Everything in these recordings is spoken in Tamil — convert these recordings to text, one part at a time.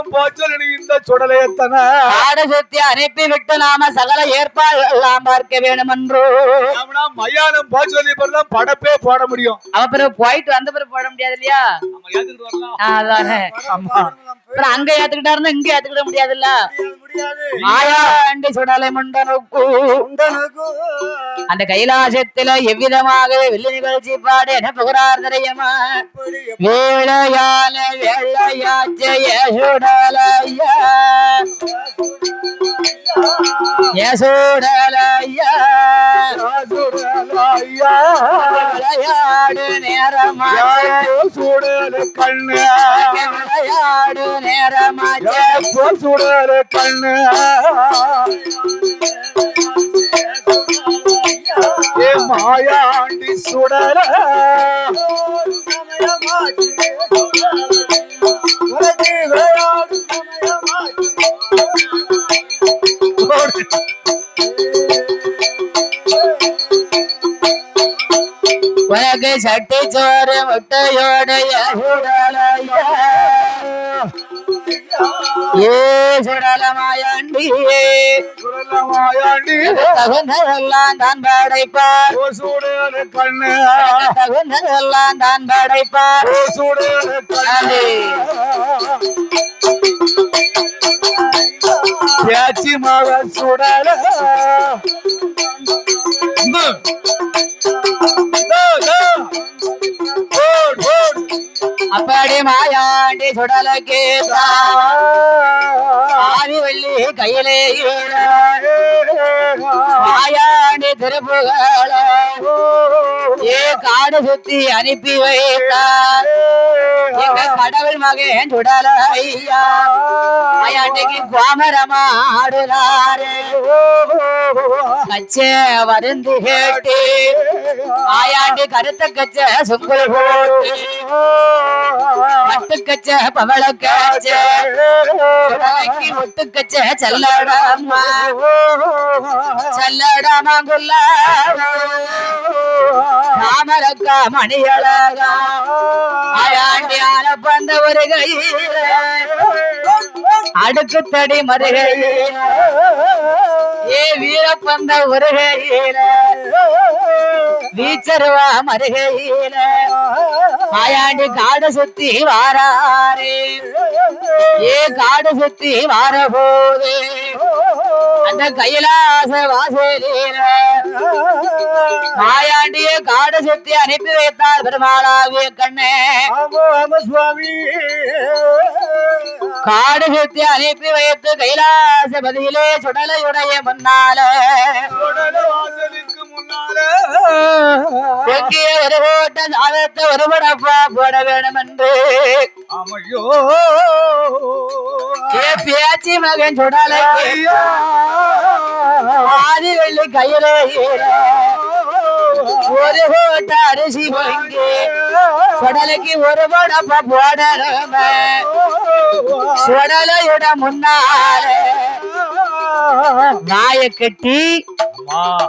மயானம் போச்சல் இந்த சுடலையத்தன ஆட சுத்தி அனுப்பி விட்டு நாம சகல ஏற்பாடுகள் எல்லாம் பார்க்க வேணும் என்றோ மயானம் போச்சல் தான் படப்பே போட முடியும். அப்புறம் போயிட்டு வந்த பிறகு போட முடியாது இல்லையா? அதானே அங்க ஏத்துக்கிட்டாருன்னா இங்க ஏத்துக்கிட முடியாதுல்ல. மாயாண்டி சுடலை முண்டனுக்கு அந்த கைலாசத்துல எவ்விதமாக வெள்ளி நிகழ்ச்சி பாடு என புகழார் தெரியுமா? வேளையால வெள்ளையாச்சைய சுடலையா சுடலையா விளையாடு நேரமா சுடல கண்ணு விளையாடு நேரமா சுடல கண்ணு மாயாண்டி சுடல உனக்கு சட்டி சோறு முட்டையோடைய ஏ சுடலமாயாண்டி தகுந்ததெல்லாம் தான் படைப்பார் கண்ணு தகுந்ததெல்லாம் தான் படைப்பார் பேச்சி மக சுடல அப்படி மாயாண்டி சுடலுக்கு ஆதி வெள்ளி கையிலே மாயாண்டி திருப்புகள ஏ காடு சுத்தி அனுப்பி வைத்தார் எங்க கடவுள் மகன் சுடல ஐயா மாயாண்டிக்கு கோமரமா ஆடுறாரு கச்ச வருந்து கேட்டு மாயாண்டி கருத்த கச்ச சுங்குள் போட்டு பட்டு கச்ச பவள கச்ச ஒட்டு கச்ச செல்லடாமா செல்லடாமாங்குள்ள ராமரக்கா மணியழகா மாயாண்டி ஆன பந்த ஒரு கையில அடுக்கு தடி மருகையில ஏ வீரப்பந்த ஒரு கையில வீச்சருவா மருகையில மாயாண்டி காடு சுத்தி வாராரே ஏ காடு சுத்தி வார போது அந்த கைலாச வாசலில மாயாண்டிய காடு சுத்தி அனுப்பி வைத்தார் பெருமாளாவிய கண்ணே சுவாமி காடு சுத்தி அனுப்பி வைத்து கைலாசபதியிலே சுடலையுடைய முன்னால எங்கே ஒரு கோட்ட சாதத்தை ஒரு படப்பா போட வேணும் என்று பேச்சி மகன் சுடலை ஆதி வெள்ளி கையிலே ஒரு கோட்ட அரிசி வாங்கி சுடலைக்கு ஒரு படப்பா போடணும் சுடலையுட முன்னால நாய கட்டி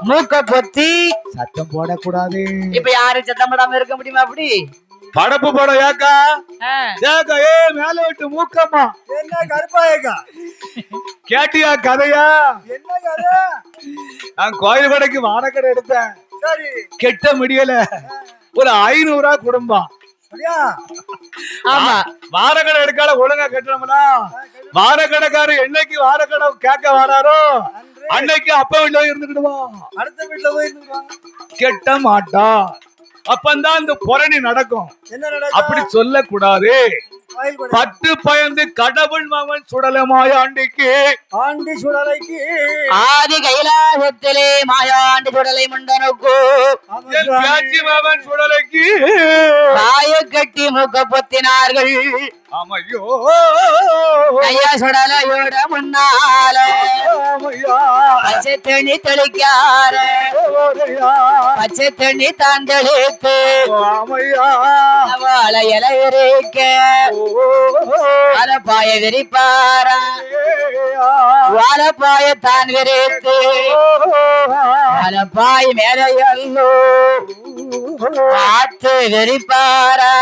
மூக்க பொத்தி சத்தம் போடக்கூடாது. இப்ப யாரு சத்தம் போடாம இருக்க முடியுமா? அப்படி படப்பு போட ஏக்கா ஏக்கா ஏ மேல விட்டு மூக்கம்மா என்ன கருப்பாயக்கா கேட்டியா கதையா? என்ன கதை? நான் கோயில் கடைக்கு வாடகை எடுத்தேன். கெட்ட முடியல ஒரு 500 ரூபாய் குடும்பம். ஆமா வாரக்கடை எடுக்காத ஒழுங்கா கட்டணும்னா வாரக்கடைக்காரு என்னைக்கு வாரக்கடை கேட்க வராரோ அன்னைக்கு அப்ப வீட்டுல இருந்துக்கிடுவோம், அடுத்த வீட்டுல போய் கெட்ட மாட்டா. அப்பந்தான் இந்த புரணி நடக்கும். அப்படி சொல்ல கூடாது. பட்டு பயந்து கடவுள் மகன் சுடல மாயாண்டிக்கு ஆண்டி சுடலைக்கு ஆதி கைலாசத்திலே மாயாண்டி சுடலை முண்டனுக்கு பேச்சி மகன் சுடலைக்கு காய கட்டி மூக்க பொத்தினார்கள். ஆமையோ ஐயா சுடலையோட முன்னால பச்சை தண்ணி தெளிக்கார பச்சை தண்ணி தான் தெளித்து வாழை இலை இருக்க வாழப்பாய விரிப்பாரா வாழப்பாய தான் விரித்து வாழப்பாய் மேலையல்லோ ஆத்து விரிப்பாரா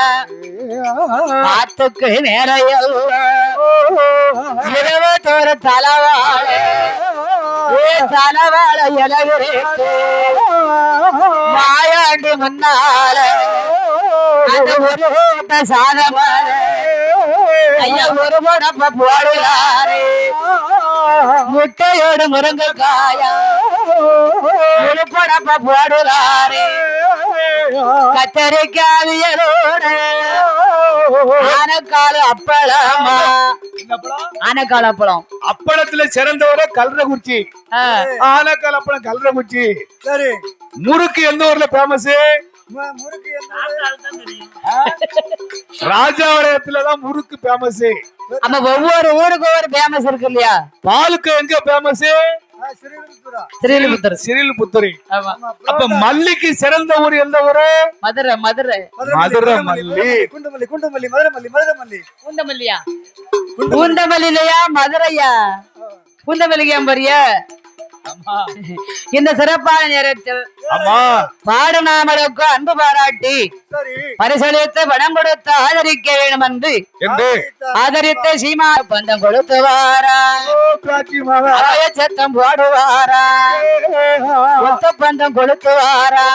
ஆத்துக்கு மேலையல்லோ தலவாழ தலவாழ இலவிரேத்து மாயாண்டி முன்னால அந்த ஒரு கூட்ட சாதமான ஐயா ஒரு படப்ப போடுறாரு முட்டையோடு முருங்கைக்காயா ஒரு படப்ப போடுறாரு கத்தரிக்காவியலோட ஆனக்கால அப்பளமா ஆனக்கால அப்பளம் அப்பளத்துல சிறந்தவர கல்றகுச்சி ஆனக்கால அப்பளம் கல்றகுச்சி சரி முறுக்கு எந்த ஊர்ல பேமஸ் ராஜாவரத்துலதான் முறுக்கு பேமஸ் நம்ம ஒவ்வொரு ஊருக்கு ஒவ்வொரு பேமஸ் இருக்கு இல்லையா பாலுக்கு எங்க பேமஸ் சிறிலிபுத்தூர் அப்ப மல்லிக்கு சிறந்த ஊர் எந்த ஊரு மதுரை மதுரை மதுரை மல்லி குண்டமல்லி குண்டமல்லி மதுரை மல்லி மதுரை மல்லி குண்டமல்லியா குண்டமல்லியா மதுரையா குண்டமல்லிக்கு ஏம்பரிய இந்த சிறப்பான நேரத்தில் பாடநாமலுக்கு அன்பு பாராட்டி பரிசளித்து பணம் கொடுத்து ஆதரிக்க வேண்டும் என்று ஆதரித்த சீமா பந்தம் கொடுத்து வாரா சத்தம் போடுவாரா ஒத்த பந்தம் கொடுத்து வாரா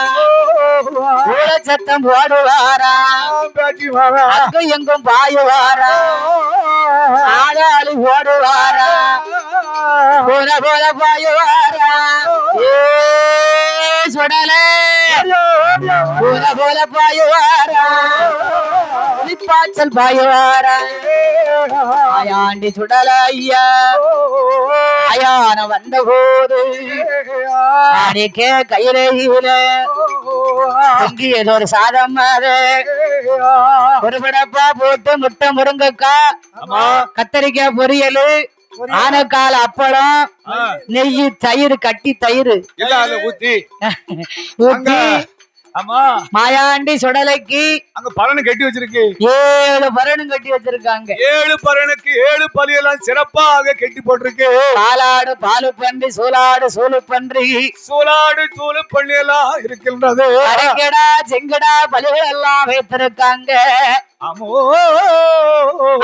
சத்தம் போடுவாரா அங்கு எங்கும் பாயுவாரா ஆளாளி ஓடுவாரா போல போல பாயுவாரா சுடலே போல போல பாயுவாரா பாய்ச்சல் பாயுவாரா ஆயாண்டி சுடல ஐயா அயான வந்த போது அடிக்கே கையில ஏதோ ஒரு சாதம் ஒரு படப்பா போட்டு முட்டை முருங்கக்கா கத்தரிக்காய் பொரியல் ஆனக்கால அப்பளம் நெய் தயிர் கட்டி தயிர் ஊத்தி ஊத்தி மாயாண்டி சுடலைக்கு அங்க பரணு கட்டி வச்சிருக்கு 7 பரணம் கட்டி வச்சிருக்காங்க 7 பரனுக்கு 7 பலியெல்லாம் சிறப்பாக கட்டி போட்டிருக்கு பாலாடு பாலு பன்றி சூலாடு சூழு பன்றி சூலாடு சூழு பண்ணி எல்லாம் இருக்கின்றது அரைக்கடா செங்கடா பலிகள் எல்லாம் வைத்திருக்காங்க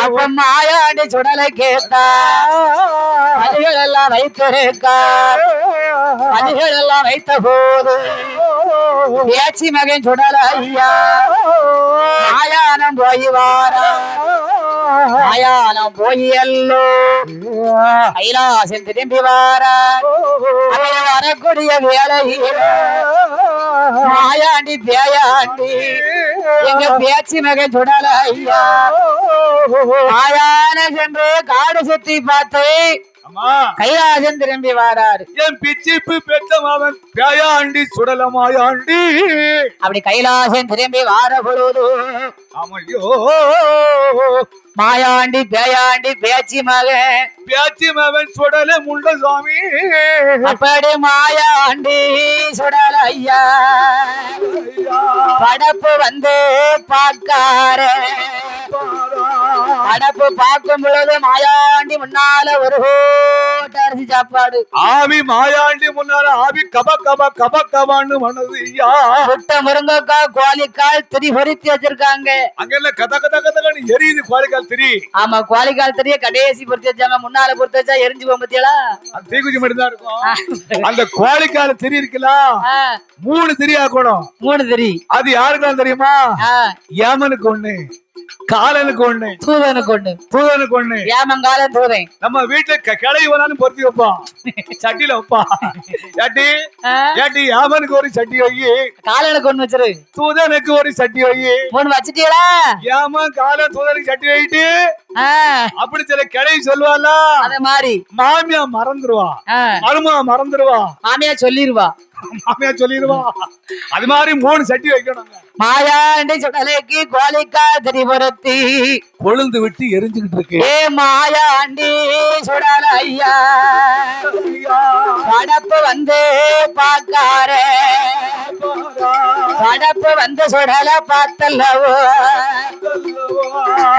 அப்ப மாயாண்டி சுடலை கேட்டா பலிகள் எல்லாம் வைத்திருக்கா பலிகள் எல்லாம் வைத்த போது பேச்சி மகன் சுடல ஐயா மாயானம் போய் வாரா மாயானம் போய் எல்லோ கைலாசம் திரும்பி வாரா வரக்கூடிய வேலையில் மாயாண்டி பேயாண்டி எங்க பேச்சி மகன் சுடல ஐயா மாயான சென்று காடு சுத்தி பார்த்து கைலாசம் திரும்பி வாராரு என் பிச்சிப்பு பெற்ற மாவன் பேயாண்டி சுடலமாயாண்டி அப்படி கைலாசம் திரும்பி வார பொழுது ஆமையோ மாயாண்டி பேயாண்டி பேச்சி மகன் சுடல முண்ட சுவாமி அப்படி மாயாண்டி சுடல ஐயா படப்பு வந்து பாக்கார படப்பு பார்க்கும் பொழுது மாயாண்டி முன்னால ஒரு அரிசி சாப்பாடு ஆவி மாயாண்டி முன்னால ஆவி கப கப கப கபான்னு மனது ஐயா முட்டை முருங்கைக்காய் கோழிக்கால் திரி பொறித்து வச்சிருக்காங்க அங்க என்ன கத கத கதன்னு எரியுது கோழிக்கால் திரி ஆமா கோழிக்கால் திரிய கடைசி பொறித்து வச்சாங்க முன்னால பொறுத்து வச்சா எரிஞ்சு போக பத்தியலா தீக்குச்சி மட்டும்தான் இருக்கும் அந்த கோழிக்கால திரி இருக்குல்ல 3 திரி ஆக்கணும் 3 திரி அது யாருக்கெல்லாம் தெரியுமா ஏமனுக்கு ஒண்ணு காலனுக்கு ஒண்ணு தூதனுக்கு ஒண்ணு ஏமங்காலம் தூதன் நம்ம வீட்டுல கிளை வேணாலும் பொருத்தி வைப்பான் சட்டியில வைப்பான் ஏட்டி ஏமனுக்கு ஒரு சட்டி வை காலனுக்கு ஒண்ணு வச்சிரு தூதனுக்கு ஒரு சட்டி வை 3 வச்சிட்டீங்களா ஏமன் காலன் தூதனுக்கு சட்டி வைட்டு அப்படி சில கிளை சொல்லுவாள் அத மாதிரி மாமியா மறந்துருவா மருமா மறந்துருவா மாமியா சொல்லிருவா அது மாதிரி 3 சட்டி வைக்கணும் மாயாண்டி சுடலைக்கு கோழிக்கா திரிபுரத்தி கொழுந்து விட்டு எரிஞ்சுக்கிட்டு இருக்கு மாயாண்டி சுடல ஐயா படப்பு வந்து பாக்கார படப்பு வந்து சுடல பார்த்தல்லவோ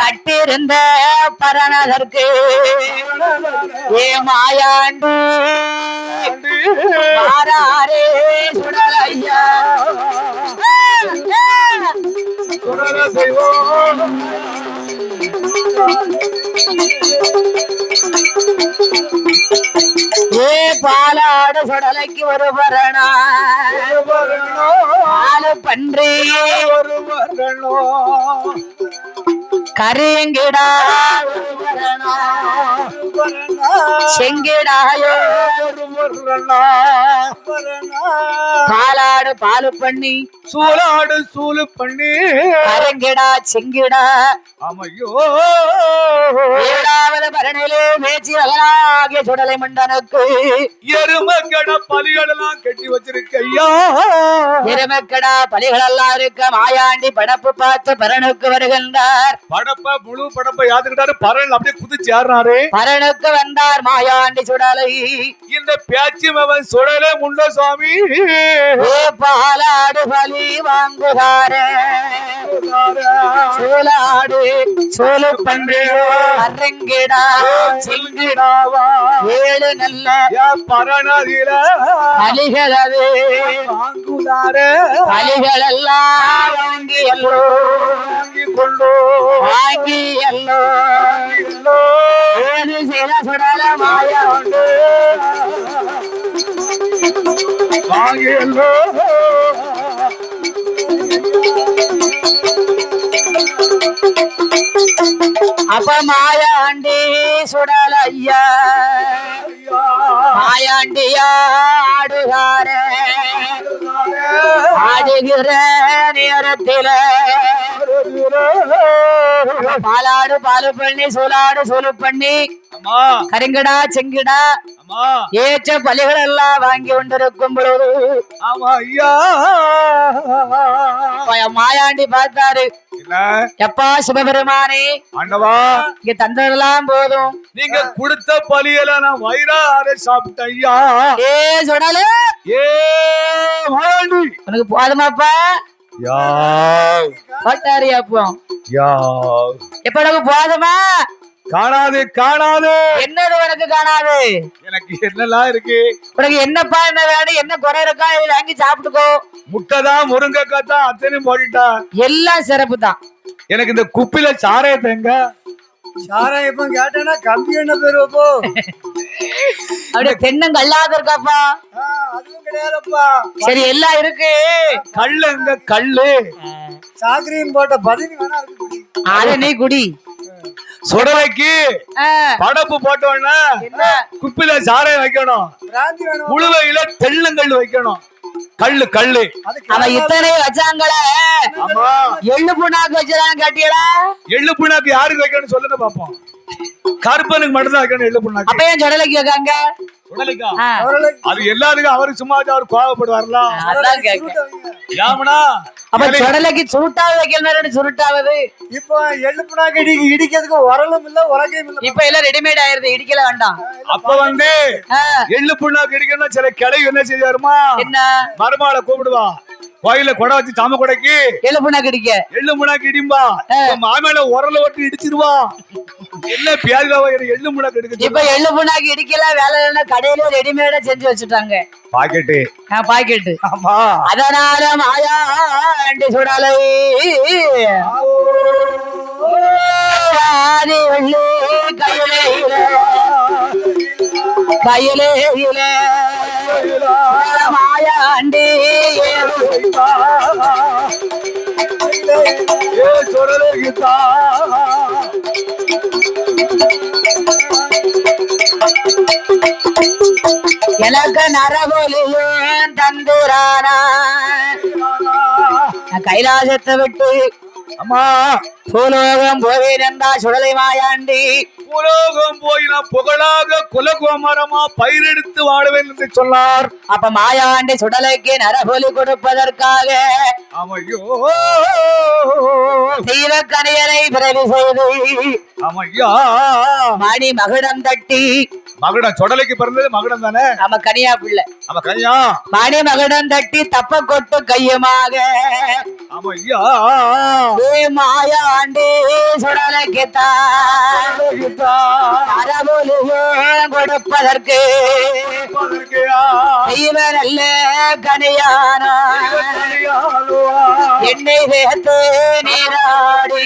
கட்டிருந்த பரணதற்கு மாயாண்டி மாறாரே சுடல ஐயா சுடல செய்வோம் ஏ பாலாடு சுடலைக்கு ஒரு பரணா ஆளு பன்றி ஒரு மரணோ கருங்கிடா ஒரு பரணா செங்கிடாயோ ஒரு மரணா பாலாடு பாலு பண்ணி சூலாடு சூலு பண்ணி கருங்கிடா செங்கிடா ஆமையோ ஏழாவது பரணிலே மேய்ச்சி மகனாகிய சுடலை மண்டனுக்கு எருமக்கட பலிகள் எல்லாம் கட்டி வச்சிருக்கையா எருமக்கடா பலிகள் எல்லாம் இருக்க மாயாண்டி படப்பு பார்த்து பரனுக்கு வருகின்றார் படப்ப முழு படப்ப யாத்துக்கிட்டாரு பரன் அப்படியே குதிச்சு ஏறினாரு பரனுக்கு வந்தார் மாயாண்டி சுடலை இந்த பேச்சு மவன் சுடலே முண்ட சுவாமி ஏ பாலாடு பலி வாங்குகாரே சூலாடு சூலு பன்றியோ அரங்கிடா செல்கிடாவா ஏழு நல்ல பரணதில பலிகளது வாங்குதாரே பலிகள் எல்லாம் வாங்கி எல்லோ வாங்கி கொண்டோ வாங்கி எல்லோ ஏழு சில சுடல மாயா உண்டு வாங்கியல்லோ அப்ப மாயாண்டி சுடல ஐயா மாயாண்டியா ஆடுகார ஆடுகிற நேரத்தில பாலாடு பாலு பண்ணி சூலாடு சூலு பண்ணி அம்மா கருங்கடா செங்கிடா அம்மா ஏற்ற பலிகள் எல்லாம் வாங்கி கொண்டிருக்கும் பொழுது ஆமா ஐயா மாயாண்டி பார்த்தாரு இல்ல எப்பா சிவபெருமானே ஆண்டவா இங்க தந்ததெல்லாம் போதும் நீங்க கொடுத்த பலியில நான் வயிறார சாப்பிட்ட ஐயா ஏ சொன்னாலே ஏ மாண்டி உனக்கு போதுமாப்பா யா போட்டாரு அப்போ யா எப்ப உனக்கு போதுமா காணாது காணாது என்னது உனக்கு காணாது எனக்கு என்னெல்லாம் இருக்கு உனக்கு என்னப்பா என்ன வேணும் என்ன குறை இருக்கா இதை வாங்கி சாப்பிட்டுக்கோ முட்டைதான் முருங்கைக்காய் தான் அத்தனையும் போட்டுட்டா எல்லாம் சிறப்பு தான் எனக்கு இந்த குப்பில சாரையத்தை எங்க சாரா இப்ப கேட்டேன்னா கம்பி என்ன பெருவப்போ அப்படியே தென்னங்கல்லாத இருக்காப்பா அதுவும் கிடையாதுப்பா சரி எல்லாம் இருக்கு கல்லு எங்க கல்லு சாக்கரியும் போட்ட பதினி வேணா இருக்கு குடி. அத நீ குடி சுடலைக்கு படப்பு போட்டோன்னா என்ன குப்பில சாரையம் வைக்கணும் பிராந்தி வேணும் முழுவையில தெள்ளங்கல் வைக்கணும் கல்லு கல்லு அவன் இத்தனை வச்சாங்களே ஆமா எள்ளு புண்ணாக்கு வச்சுதான் கட்டியடா எள்ளு புண்ணாக்கு யாருக்கு வைக்கணும்னு சொல்லுங்க பாப்போம் கருப்பனுக்கு மட்டும்தான் வைக்கணும் எள்ளு புண்ணாக்கு அப்ப ஏன் ஜடலைக்கு வைக்காங்க சுடலைக்கா அவர்களுக்கு அது எல்லாருக்கும் அவரு சும்மா அவர் கோவப்படுவார்ல அதான் கேட்க யாமனா அப்ப ஜடலைக்கு சுருட்டாவது வைக்கணும் சுருட்டாவது இப்போ எள்ளுப்புனா இடிக்கிறதுக்கு உரலும் இல்ல உலகையும் இல்ல இப்ப எல்லாம் ரெடிமேட் ஆயிருது இடிக்கல வேண்டாம் அப்ப வந்து எள்ளு புண்ணாக்கு இடிக்கணும் சில கிளை என்ன செய்யாருமா என்ன மருமாளை கூப்பிடுவா கோயில கொடை வச்சு சாம கொடைக்கு எள்ளு புண்ணாக்கு இடிக்க எள்ளு முன்னாக்கு இடிம்பா மாமேல உரல ஓட்டி இடிச்சிருவா என்ன பியாதிவா எள்ளு முன்னாக்கு எடுக்க இப்ப எள்ளு புண்ணாக்கு இடிக்கல வேலை இல்லைன்னா கடையில ரெடிமேடா செஞ்சு வச்சுட்டாங்க பாக்கெட்டு பாக்கெட்டு ஆமா அதனால மாயாண்டி சுடலை கையிலே மாயாண்டி சொரலேகித்தா எனக்கு நரபொலியும் தந்துரானா கைலாசத்தை விட்டு அம்மா பூலோகம் போயிருந்தா சுடலை மாயாண்டி பூலோகம் போய் நான் புகழாக குலகோமரமா பயிரெடுத்து வாழுவேன் என்று சொன்னார். அப்ப மாயாண்டி சுடலைக்கு நரபொலி கொடுப்பதற்காக ஆமையோ தீவக்கணியனை பிறவி செய்து ஆமையா மணி மகுடம் தட்டி மகுடம் சுடலைக்கு பிறந்தது மகுடம் தானே நம்ம கனியா பிள்ளை நம்ம கனியா மணி மகுடம் தட்டி தப்ப கொட்டு கையுமாக ஆமையா மாயாண்டி சுடலைக்குத்தான் நரபொலியும் கொடுப்பதற்கு இவன் அல்ல கனியானா என்னை வேத்து நீராடி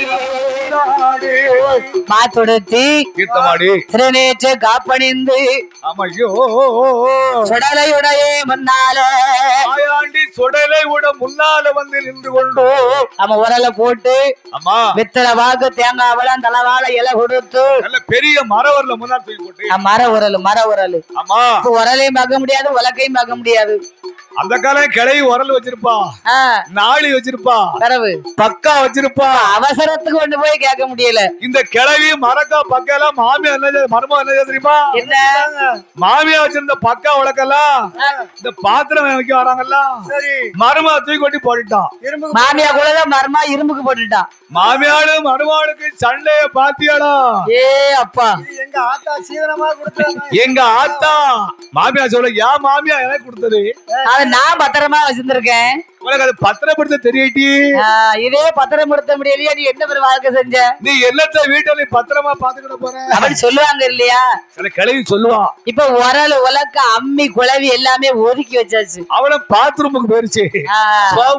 மாத்துடுத்தி திருநேற்று காப்பணிந்து சுடலையுடைய முன்னால சுடலை விட முன்னால வந்து நின்று கொண்டு நம்ம உரல போட்டு வித்தல வாக்கு தேங்காய் வளம் தலைவாழ இலை கொடுத்து பெரிய மர உரல முன்னாள் தூக்கி போட்டு மர உரல் ஆமா உரலையும் பார்க்க முடியாது உலக்கையும் பார்க்க முடியாது அந்த காலம் கிளவி உரல் வச்சிருப்பா நாளி வச்சிருப்பா கரவு பக்கா வச்சிருப்பா அவசரத்துக்கு கொண்டு போய் கேட்க முடியல இந்த கிளவி மரக்கா பக்கா எல்லாம் மாமியா என்ன மருமக என்ன தெரியுமா என்ன மாமியா வச்சிருந்த பக்கா உலக்கெல்லாம் இந்த பாத்திரம் வைக்க வராங்கல்ல மருமக தூக்கி கொட்டி போட்டுட்டான் மாமியா கூட மருமா இரும்புக்கு போட்டுட்டான் மாமியாடு மருமாளுக்கு சண்டைய பாத்தியாடா ஏ அப்பா எங்க ஆத்தா சீதனமா கொடுத்தாங்க எங்க ஆத்தா மாமியா சொல்ல யா மாமியா எனக்கு கொடுத்தது நான் பத்திரமா வச்சிருந்திருக்கேன் உனக்கு அது பத்திரப்படுத்த தெரியட்டி இதே பத்திரப்படுத்த முடியலையா நீ என்ன ஒரு வாழ்க்கை செஞ்ச நீ எல்லாத்த வீட்டை நீ பத்திரமா பாத்துக்கிட போற அப்படி சொல்லுவாங்க இல்லையா சில கிளவி சொல்லுவான் இப்ப உரல் உலக்க அம்மி குழவி எல்லாமே ஒதுக்கி வச்சாச்சு அவள பாத்ரூமுக்கு போயிருச்சு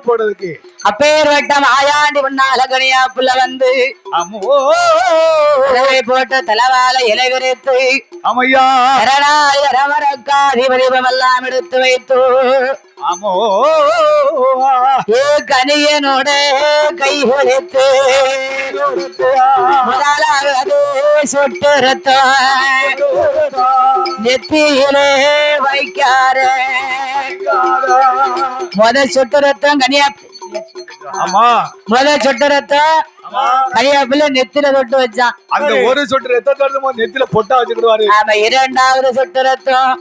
போடுறதுக்கு அப்பேர் வட்டம் ஆயாண்டி பண்ண அழகனியா புள்ள வந்து போட்ட தலைவால இலை விரித்து அம்மையா தீபதீபம் எல்லாம் எடுத்து வைத்து கனியனோட கை கொடுத்து முதலாவது சொட்டு ரத்தம் நெத்தியிலே வைக்கார சொட்டு ரத்தம் கனியா சொட்டு ரத்தம் கனியாப்பிள்ள நெத்தில தொட்டு வச்சான் அந்த ஒரு சொட்டு ரத்தம் நெத்தில பொட்டா வச்சுக்கிடுவாரு இரண்டாவது சொட்டு ரத்தம்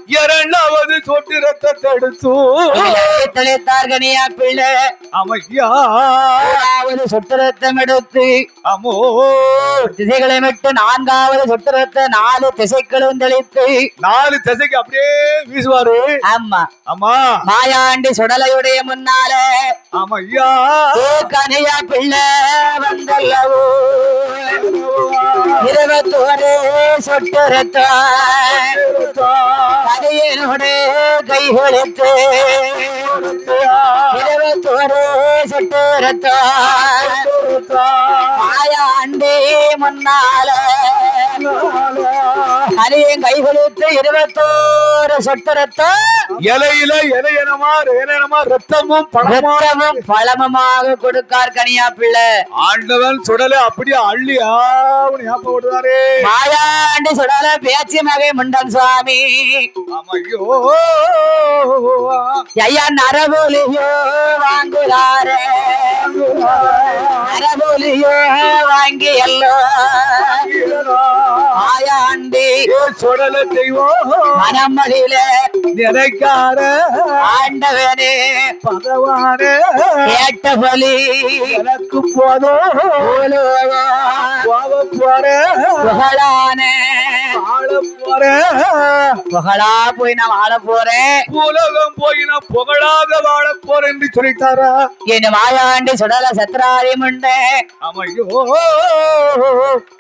சொட்டு ரத்தத்தை எடுத்து தொலைத்தார் கனியாப்பிள்ள சொட்டு ரத்தம் எடுத்து திசைகளை விட்டு நான்காவது சொட்டு ரத்தம் 4 திசைகளும் தெளித்து 4 திசைக்கு அப்படியே வீசுவாரு ஆமா ஆமா மாயாண்டி சுடலையுடைய முன்னால ஆமா ஐயா கனியா பிள்ளை வந்தல்லவோ 21 சொட்டு ரத்தம் கனியனோட கை கொடுத்து 21 சொட்டு ரத்தம் மாயாண்டி முன்னால கனியும் கை கொடுத்து 21 சொட்டு ரத்தம் இலையில இலையனமா ரத்தமும் பழமுமாக கொடுக்கார் கனியா பிள்ளை ஆண்டவன் சுடலை அப்படியே அள்ளி விடுவாரு மாயாண்டி சுடல பேச்சு மகை முண்டன் சுவாமி ஐயா நரபோலியோ வாங்குறாரு நரபோலியோ வாங்கி எல்லோ மாயாண்டி சுடல செய்வோம் மனமடியில நினைக்கார ஆண்டவனே பகவானே கேட்ட பலி எனக்கு போதும் புகழானே புகழா போய் நான் வாழ போறேன் உலகம் போய் நான் புகழாக வாழ போறேன் என்று சொல்லிட்டாரா என் மாயாண்டி சுடல சத்ராரி முண்டே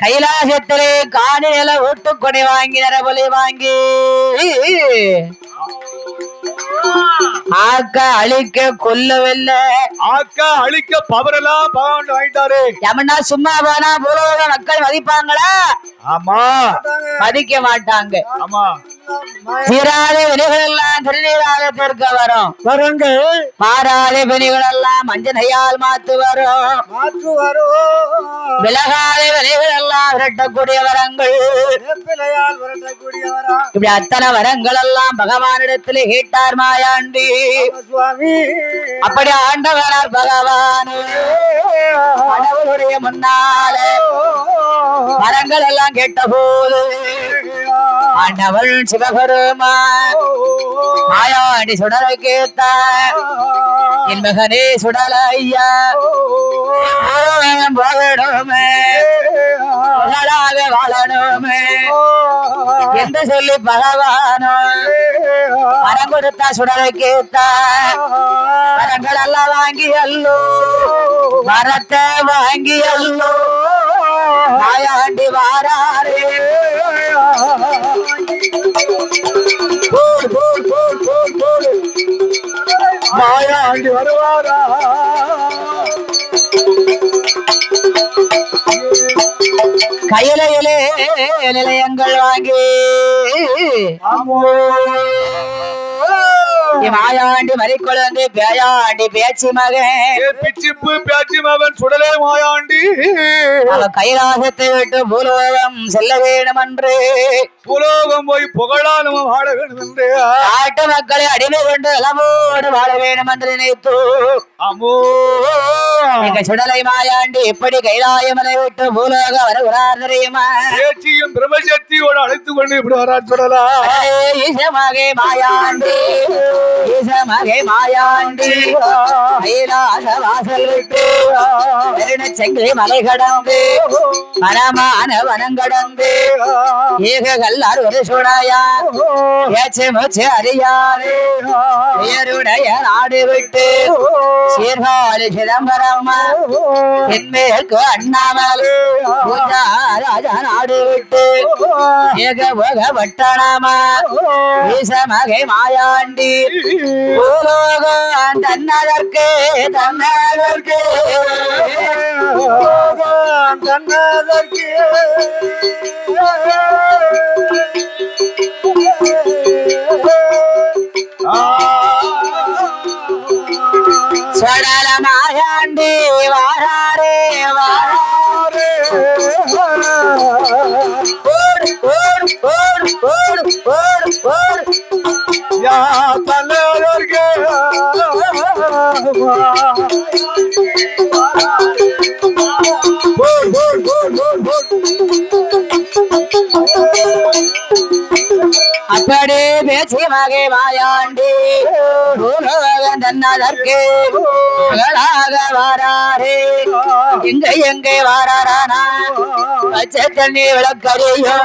கைலாசத்திலே காணில ஓட்டு கொடை வாங்கி நரபலி வாங்கி ஆக்க அழிக்க கொல்லவில்லை ஆக்க அழிக்க பவரெல்லாம் பகவான் வாங்கிட்டாரு எமன்னா சும்மா போனா பூலோக மக்கள் மதிப்பாங்களா ஆமா மதிக்க மாட்டாங்க ஆமா தீராத வினைகள் எல்லாம் திருநீராக தீர்க்க வரும் மாறாத வினைகள் எல்லாம் மஞ்சனையால் மாத்து வரும் விலகாத வினைகள் எல்லாம் விரட்டக்கூடிய வரங்கள் இப்படி அத்தனை வரங்கள் எல்லாம் பகவானிடத்தில் கேட்டார் மாயாண்டி அப்படி ஆண்டவரார் பகவான் கடவுளுடைய முன்னால வரங்கள் எல்லாம் கேட்ட போது ஆண்டவள் சிவபெருமான் மாயாண்டி சுடலை கேட்ட என் மகனே சுடல ஐயா போகணுமே வாழணுமே என்று சொல்லி பகவானோ வரம் கொடுத்தா சுடலை கேட்டா வரங்கள் எல்லாம் வாங்கி அல்லோ வரத்தை வாங்கி அல்லோ மாயாண்டி வாராரே மாயாண்டி வருவாரா கையில நிலையங்கள் வாங்கி மாயாண்டி மறிக்குழந்தை பேயாண்டி பேச்சு மகன் பிச்சிப்பு பேச்சு மகன் சுடலே மாயாண்டி கைலாசத்தை விட்டு பூலோகம் செல்ல வேணும் என்று பூலோகம் போய் புகழா நம்ம வாழ வேண்டும் என்று நாட்டு மக்களை அடிமை கொண்டு நலமோடு வாழ வேண்டும் என்று நினைத்து அமோ எங்க சுடலை மாயாண்டி எப்படி கைலாயமலை விட்டு பூலோகம் வருகிறார் தெரியுமா? பேச்சியும் பிரம்மசக்தியோடு அழைத்துக் கொண்டு இப்படி வரான் சுடலா ஈசமகை மாயாண்டி ஈசமகை மாயாண்டி கைலாச வாசல் விட்டு செங்கை மலை கடந்து மனமான வனம் கடந்து ஏக கல்லார் ஒரு சுடாயா ஏச்சு மூச்சு அறியாறு உயருடைய நாடு விட்டு சீர்காழி சிதம்பரம் தென்மேற்கு அண்ணாமலை ராஜா நாடு விட்டு ஏக போக பட்டணமா ஈசமகை மாயாண்டி பூலோகம் தன்னதற்கு தன்னதற்கு தன்னதற்கு சுடல மாயாண்டி வாராரே வாராரே ஓடு ஓடு ஓடு ஓடு ஓடு ஓடு யா தன்னதற்கு அப்படி பேச்சு மகை மாயாண்டி தன்னதற்கு மகளாக வாராரே எங்கே வாராரானா பச்சை தண்ணி விளக்கறியோ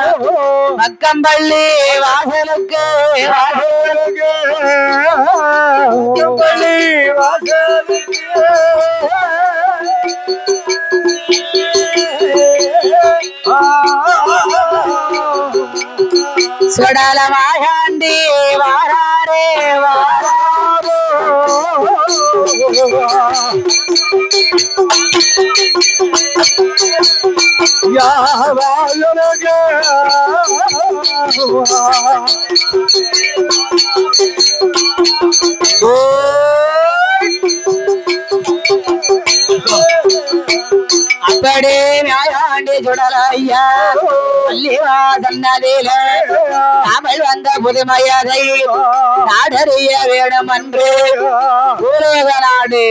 மக்கம்பள்ளி வாசலுக்கு மக்கம்பள்ளி வாசலுக்கு சுடல மாயாண்டி வாராரே வாராரோ யாவாயனக அப்படி மாயாண்டி சுடலையா பள்ளிவாசல் நதியில தமிழ் வந்த புதுமையதை நாடறிய வேணும் என்று பூலோக நாடு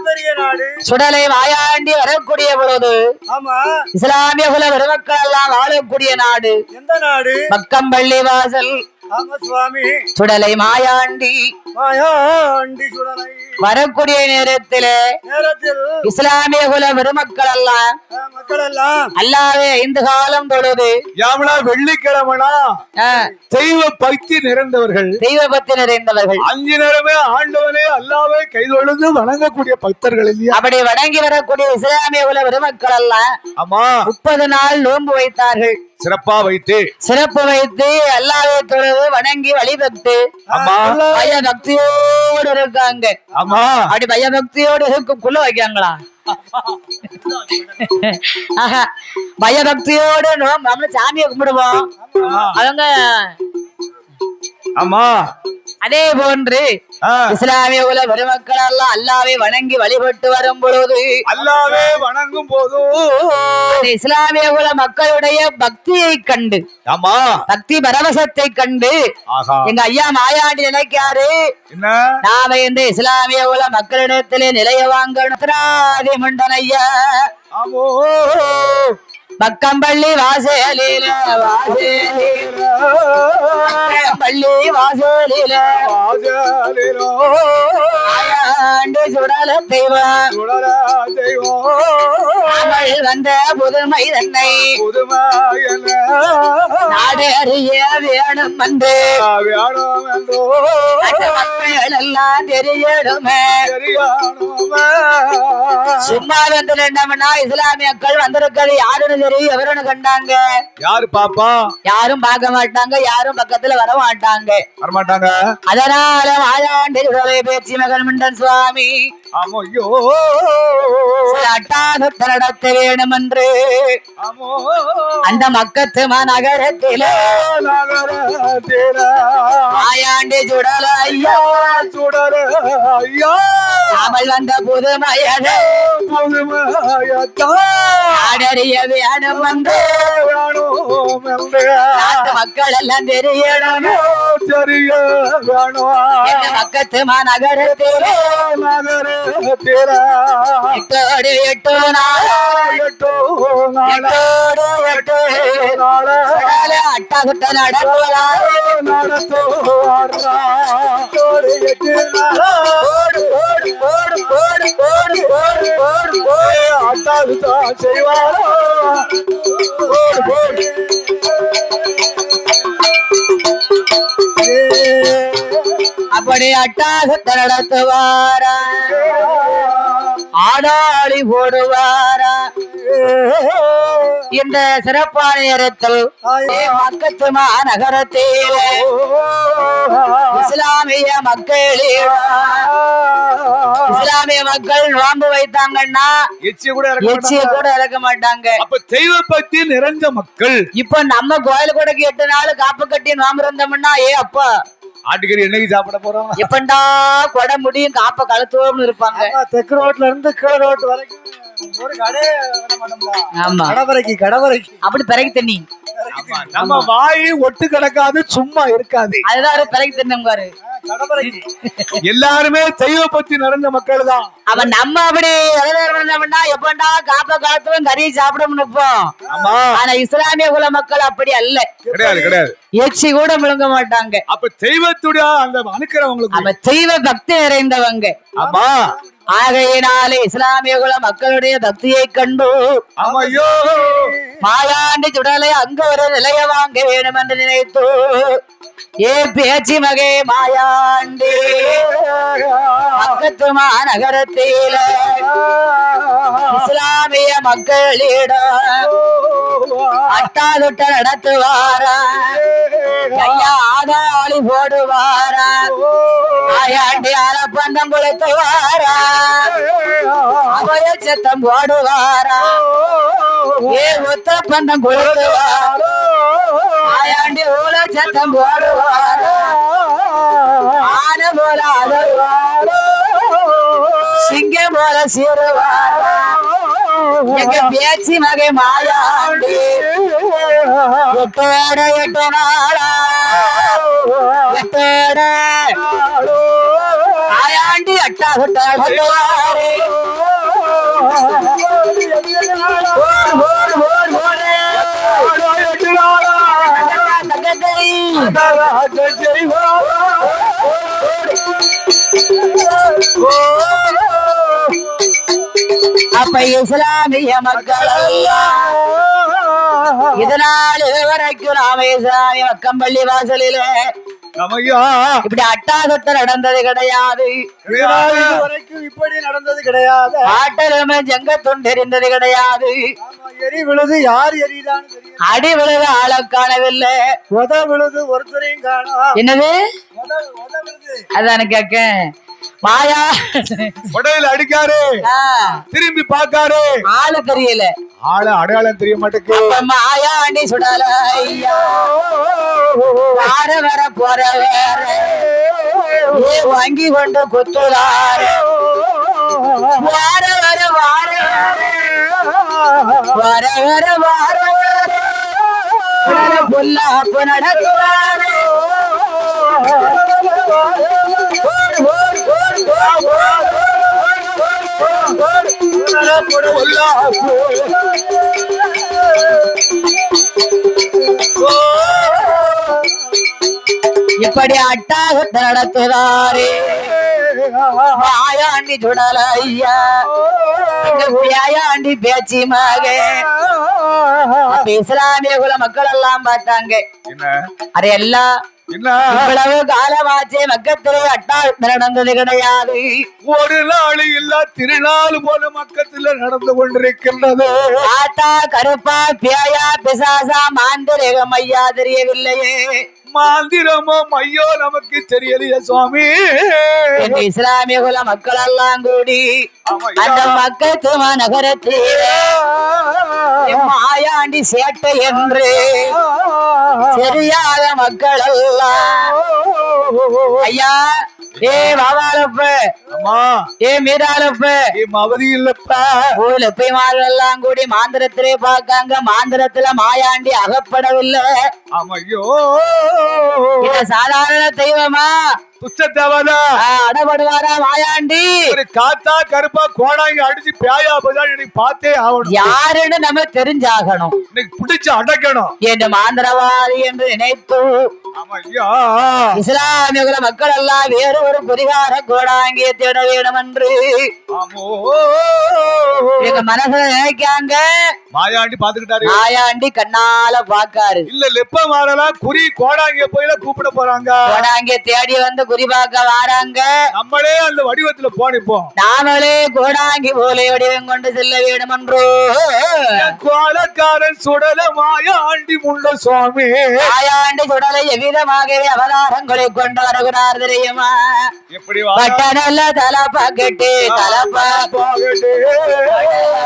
பெரிய நாடு சுடலை மாயாண்டி வரக்கூடிய பொழுது ஆமா இஸ்லாமிய குல பெருமக்கள் எல்லாம் வாழக்கூடிய நாடு எந்த நாடு? மக்கம்பள்ளி வாசல். ஆமா சுவாமி. சுடலை மாயாண்டி மாயாண்டி சுடலை வரக்கூடிய நேரத்தில் இஸ்லாமிய குல பெருமக்கள் எல்லாம் மக்கள் எல்லாம் அல்லாவே 5 காலம் தொழுது யாமலா வெள்ளிக்கிழமனா தெய்வ பக்தி நிறைந்தவர்கள் 5 நேரமே ஆண்டவனே அல்லாவே கைதொழுது வணங்கக்கூடிய பக்தர்கள் இல்லையா? அப்படி வணங்கி வரக்கூடிய இஸ்லாமிய குல பெருமக்கள் எல்லாம் ஆமா 30 நாள் நோன்பு வைத்தார்கள். சிறப்பு வைத்து அல்லாவே தொழுது வணங்கி வழிபட்டு பயபக்தியோடு இருக்காங்க. அப்படி பயபக்தியோடு இருக்குள்ள வைக்காங்களா? பயபக்தியோடு நம்ம சாமியை கும்பிடுவோம். அவங்க ஆமா அதே போன்று இஸ்லாமிய குல பெருமக்கள் எல்லாம் அல்லாவை வணங்கி வழிபட்டு வரும் பொழுது அல்லாவே வணங்கும் போது இஸ்லாமிய குல மக்களுடைய பக்தியை கண்டு பக்தி பரவசத்தை கண்டு எங்க ஐயா மாயாண்டி நினைக்காரு நாம இந்த இஸ்லாமிய குல மக்களிடத்திலே நிலைய வாங்கணும் மண்டன் ஐயா. மக்கம்பள்ளி வாசலில பள்ளி வாசலில ஆயாண்டு சுடல தெய்வம் வந்த புதுமை தன்னை அடையறிய வேணும் என்று வேணும் என்றோ மக்கள் எல்லாம் தெரியணுமே சும்மா வந்து நின்றோம்னா இஸ்லாமியக்கள் வந்திருக்கிறது யாருன்னு தெரியும் எவருன்னு கண்டாங்க யாரு பாப்பா யாரும் பார்க்க மாட்டாங்க யாரும் பக்கத்துல வர மாட்டாங்க வரமாட்டாங்க அதனால மாயாண்டி பேச்சு மகன் மண்டன் சுவாமி ஆமோயோ அட்டாகத்தை நடத்த வேணும் என்று அந்த மக்கத்து மாநகரத்திலே மாயாண்டி சுடல ஐயா சுடல ஐயா அவள் வந்த புதுமையதே ஆடறிய வேணும் என்று நாட்டு மக்கள் எல்லாம் தெரியணும் தெரிய வேணும் மக்கத்து மாநகரத்திலே எட்டோடு எட்டு அட்டாகுட்ட செய்வாரோ அப்படி அட்டாகத்தை நடத்துவாரா ஆடாளி போடுவாரா இந்த சிறப்பான நேரத்தில் மக்கத்து மாநகரத்தில் இஸ்லாமிய இஸ்லாமிய மக்கள் நோன்பு வைத்தாங்கன்னா எச்சிய கூட இறக்க மாட்டாங்க அப்ப தெய்வ பக்தி நிறைஞ்ச மக்கள் இப்ப நம்ம கோயில் கூடக்கு 8 நாள் காப்பு கட்டி நோம்பு இருந்தோம்னா அப்பா ஆட்டுக்கறி என்னைக்கு சாப்பிட போறோம் எப்பண்டா கொடை முடியும் காப்ப கழுத்துவோம்னு இருப்பாங்க தெற்கு ரோட்ல இருந்து கீழ ரோட் வரைக்கும் ஒரு கடை கடவரைக்கு அப்படி பிறகு தண்ணி நம்ம வாய் ஒட்டு கிடக்காது சும்மா இருக்காது அதுதான் பிறகு தண்ணி எல்லாருமே தெய்வ பக்தி நிறைஞ்ச மக்கள் தான் அவன் நம்ம அப்படி எப்பண்டா காப்ப காலத்தும் கறியை சாப்பிடணும் நிற்போம் ஆனா இஸ்லாமிய குல மக்கள் அப்படி அல்ல கிடையாது எச்சி கூட முழுங்க மாட்டாங்க அப்ப தெய்வத்துடைய அந்த அனுக்கிறவங்களுக்கு அவ தெய்வ பக்தி நிறைந்தவங்க ஆமா ஆகையினாலே இஸ்லாமிய குல மக்களுடைய பக்தியை கண்டு ஆமையோ மாயாண்டி சுடலை அங்க ஒரு நிலைய வாங்க வேணும் என்று நினைத்து பேச்சு மகே மாயாண்டி பக்கத்து மாநகரத்தில இஸ்லாமிய மக்களிடம் அட்டாதுட்ட நடத்துவாரா கையா ஆதாளி போடுவாரா மாயாண்டி அரப்பந்தம் கொளுத்துவாரா அவய சத்தம் போடுவாரா ஒத்த பந்தம் கொளுத்துவாரா மாயாண்டி ஊழ சத்தம் போடுவாரா ஆன போல அழுவாரோ சிங்கம் போல சீருவாரா எங்க பேச்சு மகை மாயாண்டி 8 நாளா 8 மாயாண்டி அட்டாகுட்டாரு அப்ப இஸ்லாமிய மக்கள் இதனால் வரைக்கும் நாம இஸ்லாமிய மக்கம்பள்ளி வாசலில இப்படி அட்டாகத்தை நடந்தது கிடையாது இப்படி நடந்தது கிடையாது ஆட்டலுமே ஜங்கத்தும் தெரிந்தது கிடையாது எரி விழுது யார் எரிதான் அடி விழுது ஆளை காணவில்லை உத விழுது ஒருத்தரையும் காணோம் என்னது அதான கேக்க மாயா உடல் அடிக்காரு திரும்பி பாக்காரு ஆளு தெரியல ஆளு அடையாளம் தெரிய மாட்டேங்குது மாயாண்டி சுடல ஐயா வார வர போற வேற வாங்கி கொண்டு குத்துறாரு வார வர புல்லாப்பு நடத்துவாரு இப்படி அட்டாகத்தை நடத்துறாரு மாயாண்டி சுடல ஐயா வியாயாண்டி பேச்சு மகே அப்ப இஸ்லாமிய குல மக்கள் எல்லாம் பார்த்தாங்க. என்ன அது எல்லாம் என்ன இவ்வளவு காலமாச்சே மக்கத்திலே அட்டாள் நடந்தது கிடையாது. ஒரு நாள் இல்ல திருநாள் போல மக்கத்துல நடந்து கொண்டிருக்கின்றது. ஆத்தா கருப்பா பேயா பிசாசா மாந்திரேகம் ஐயா தெரியவில்லையே. மாந்திரமோ ஐயோ நமக்கு தெரியலையே சுவாமி. என்று இஸ்லாமிய குல மக்கள் எல்லாம் கூடி அந்த மக்கத்து நகரத்தில் மாயாண்டி சேட்டை என்று தெரியாத மக்கள் எல்லாம் ஐயா ஏ வாவாலப்ப அம்மா ஏ மீராலப்ப அவதி இல்லப்பா ஊழப்பை மாறெல்லாம் கூடி மாந்திரத்திலே பார்க்காங்க. மாந்திரத்துல மாயாண்டி அகப்படவில்லை. ஐயோ சாதாரண தெய்வமா துச்சத்தேவதா அடப்படுவாரா மாயாண்டி? காத்தா கருப்பா கோடாங்க அடிச்சு பேயா பதா இன்னைக்கு பார்த்தே ஆகணும். யாருன்னு நம்ம தெரிஞ்சாகணும். இன்னைக்கு பிடிச்சு அடைக்கணும் என்று மாந்திரவாதி என்று நினைத்து இஸ்லாமிய குல மக்கள் எல்லாம் வேறு ஒரு பரிகார கோடாங்கிய தேட வேணும் என்று எங்க மனசுல நினைக்காங்க. மாயாண்டி பாத்துக்கிட்டாரு. மாயாண்டி கண்ணால பாக்காரு. இல்ல லெப்ப மாறலாம் குறி கோடாங்கிய போயில கூப்பிட போறாங்க. கோடாங்கிய தேடி வந்து குறிபாக்க வாராங்க. நம்மளே அந்த வடிவத்துல போனிப்போம். நாமளே கோடாங்கி போல வடிவம் கொண்டு செல்ல வேண்டும் என்றோ கோலக்காரன் சுடல மாயாண்டி முள்ள சுவாமி. மாயாண்டி சுடலை எவ்விதமாகவே அவதாரங்களை கொண்டு வருகிறார் தெரியுமா? எப்படி வட்ட நல்ல தலப்பா கெட்டி தலப்பா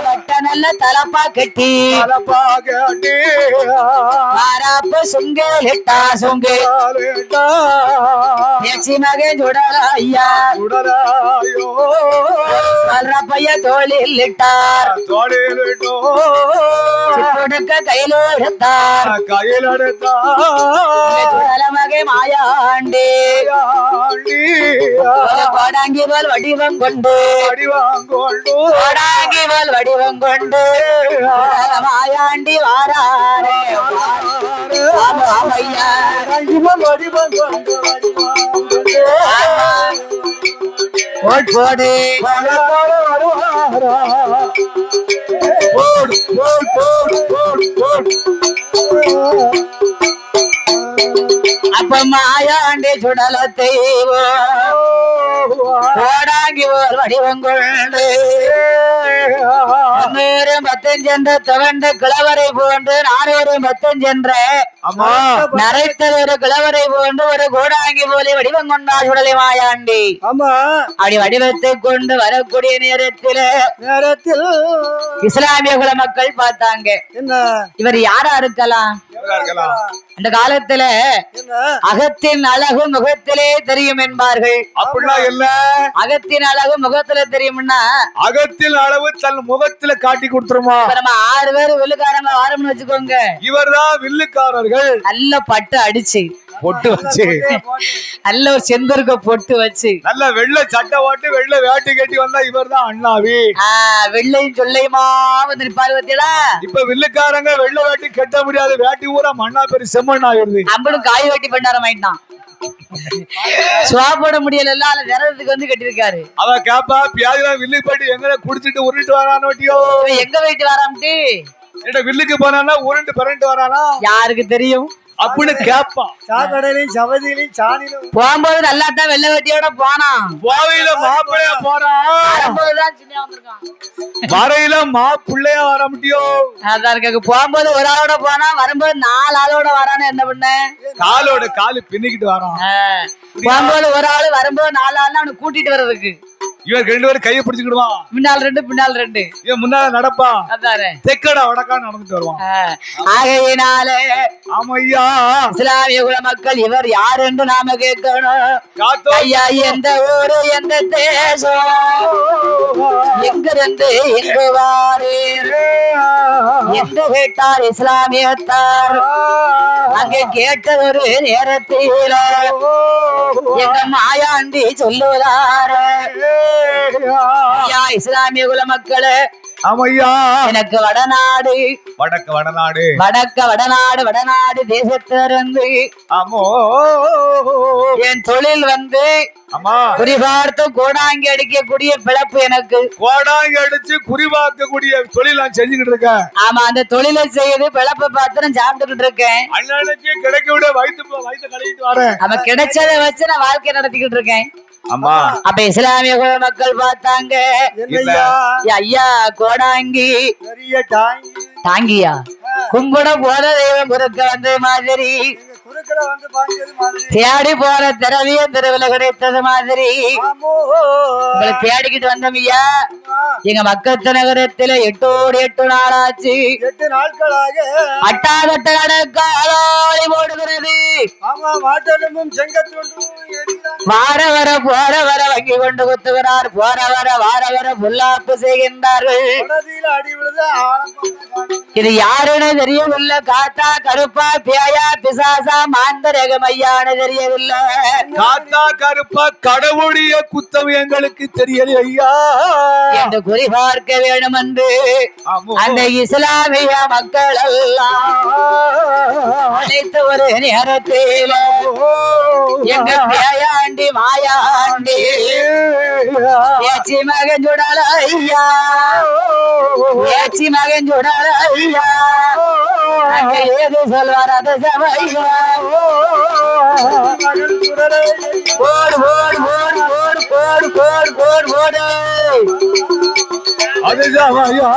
வட்ட நல்ல தலப்பா கெட்டி மாறாப்பு சுங்கேலிட்டா சுங்கே மகே சுடல ஐயா பைய தோளில் இட்டார் கொடுக்க கையிலோடுத்தார் மகே மாயாண்டி கோடாங்கி போல் வடிவம் கொண்டு கோடாங்கி போல் வடிவம் கொண்டு மாயாண்டி வாராரே ஐயா வடிவம் கொண்டு போடு அப்ப மாயாண்டி சுடல தெய்வோ கோடாங்கி ஒரு வடிவம் கொண்டு 115 துவண்ட கிழவரை போன்று 415 நரைத்த ஒரு கிழவரை போன்று ஒரு கோடாங்கி போல வடிவம் கொண்டார் சுடலை மாயாண்டி. அப்படி வடிவத்தை கொண்டு வரக்கூடிய நேரத்தில் இஸ்லாமிய குல மக்கள் பார்த்தாங்க. இவர் யாரா இருக்கலாம்? அந்த காலத்துல அகத்தின் அழகு முகத்திலே தெரியும் என்பார்கள். அப்படிலாம் இல்ல. அகத்தின் அழகு முகத்துல தெரியும்னா அகத்தின் அளவு தன் முகத்துல காட்டி கொடுத்துருமா? நம்ம 6 பேர் வில்லுக்காரங்க வாரம்னு வச்சுக்கோங்க. இவர்தான் வில்லுக்காரர்கள். நல்ல பட்டு அடிச்சு பொட்டு வச்சு நல்ல ஒரு செந்தருக்க பொட்டு வச்சு நல்ல வெள்ளை சட்டை ஓட்டு வெள்ளை வேட்டி கட்டி வந்தா இவர் தான் அண்ணாவி. வெள்ளையும் சொல்லையுமா வந்து நிற்பாரு பத்தியா? இப்ப வில்லுக்காரங்க வெள்ளை வேட்டி கட்ட முடியாது. வேட்டி ஊரா மண்ணா பெரிய செம்மண்ணா ஆயிடுது. நம்மளும் காய் வெட்டி பண்ணாரமாயிட்டான். சுவா போட முடியல விரதத்துக்கு வந்து கட்டிருக்காரு. அவ கேப்பா பியாதில வில்லு பாட்டி எங்க குடிச்சிட்டு உருட்டு வரானோ எங்க போயிட்டு வராமட்டு வில்லுக்கு போனானா உருண்டு பரண்டு வரானா யாருக்கு தெரியும் அப்படின்னு கேப்பா. சாக்கடையிலையும் சவதியிலையும் சாணியிலும் போகும்போது நல்லாத்தான் வெள்ளை வெட்டியோட போனான். போவையில மாப்பிள்ளையா போறான். வரையில மாப்பிள்ளையா வர முடியும். அதான் இருக்க. போகும்போது ஒரு ஆளோட போனா வரும்போது 4 ஆளோட வரான்னு என்ன பண்ண? காலோட காலு பின்னிக்கிட்டு வரான். போகும்போது ஒரு ஆளு வரும்போது 4 ஆள் அவனு கூட்டிட்டு வர்றதுக்கு இவன் 2 பேரும் கையை பிடிச்சுக்கிடுவான். முன்னால் 2 பின்னால் 2. இவன் முன்னால நடப்பா. அதானே தெக்கடா வடக்கா நடந்துட்டு வருவான். ஆகையினாலே ஆமையா இஸ்லாமிய குல மக்கள் இவர் யார் என்று நாம கேட்கணும். ஐயா எந்த ஊரு எந்த தேசம் எங்கிருந்து எங்கு வாரீர் என்று கேட்டார் இஸ்லாமியத்தார். அங்கே கேட்ட ஒரு நேரத்தில் எங்க மாயாண்டி சொல்லுவார். ஐயா இஸ்லாமிய குல மக்களே ஆமையா எனக்கு வடநாடு வடக்கு வடநாடு வடநாடு தேசத்திலிருந்து ஆமோ என் தொழில் வந்து ஆமா குறிபார்த்து கோடாங்கி அடிக்கக்கூடிய பிழப்பு எனக்கு கோடாங்கி அடிச்சு குறிவாக்கக்கூடிய தொழில் நான் செஞ்சுக்கிட்டு இருக்கேன். ஆமா அந்த தொழிலை செய்து பிழப்ப பார்த்து நான் சாப்பிட்டுக்கிட்டு இருக்கேன். அண்ணனுக்கு கிடைக்க விட வயிற்று கழுவிட்டு வரேன். அவ கிடைச்சதை வச்சு நான் வாழ்க்கை நடத்திக்கிட்டு இருக்கேன். அம்மா அப்ப இஸ்லாமிய மக்கள் பார்த்தாங்க ஐயா கோடாங்கி தாங்கியா கும்பிட போற தெய்வம் குறுக்க வந்த மாதிரி தேடி போற திரவிய தெருவில் கிடைத்தது மாதிரி உங்களை தேடிக்கிட்டு வந்தோம் ஐயா. எங்க மக்கத்து நகரத்துல 8 நாளாச்சு. 8 நாட்களாக அட்டாதட்ட நடக்காலி போடுகிறது. வார வர போற வர வங்கி கொண்டு குத்துகிறார். போற வர வார வர புல்லாப்பு செய்கின்றார்கள். இது யாருன்னு தெரியவில்லை. காத்தா கருப்பா பேயா பிசாசா மாந்தரகம் ஐயான்னு தெரியவில்லை. காத்தா கருப்பா கடவுளிய குத்தம் எங்களுக்கு தெரியல ஐயா என்று குறிபார்க்க வேண்டும் என்று அந்த இஸ்லாமிய மக்கள் எல்லாம் அனைத்து ஒரு நேரத்தில் எங்க பேயாண்டி மாயாண்டி ஏச்சி மகன் சுடல ஐயா ஏச்சி மகன் சுடல ஐயா ஏது சொல்வார் அது சமையா போடு போடு போடு போடு போடு போடு போடு போடு அது சமையா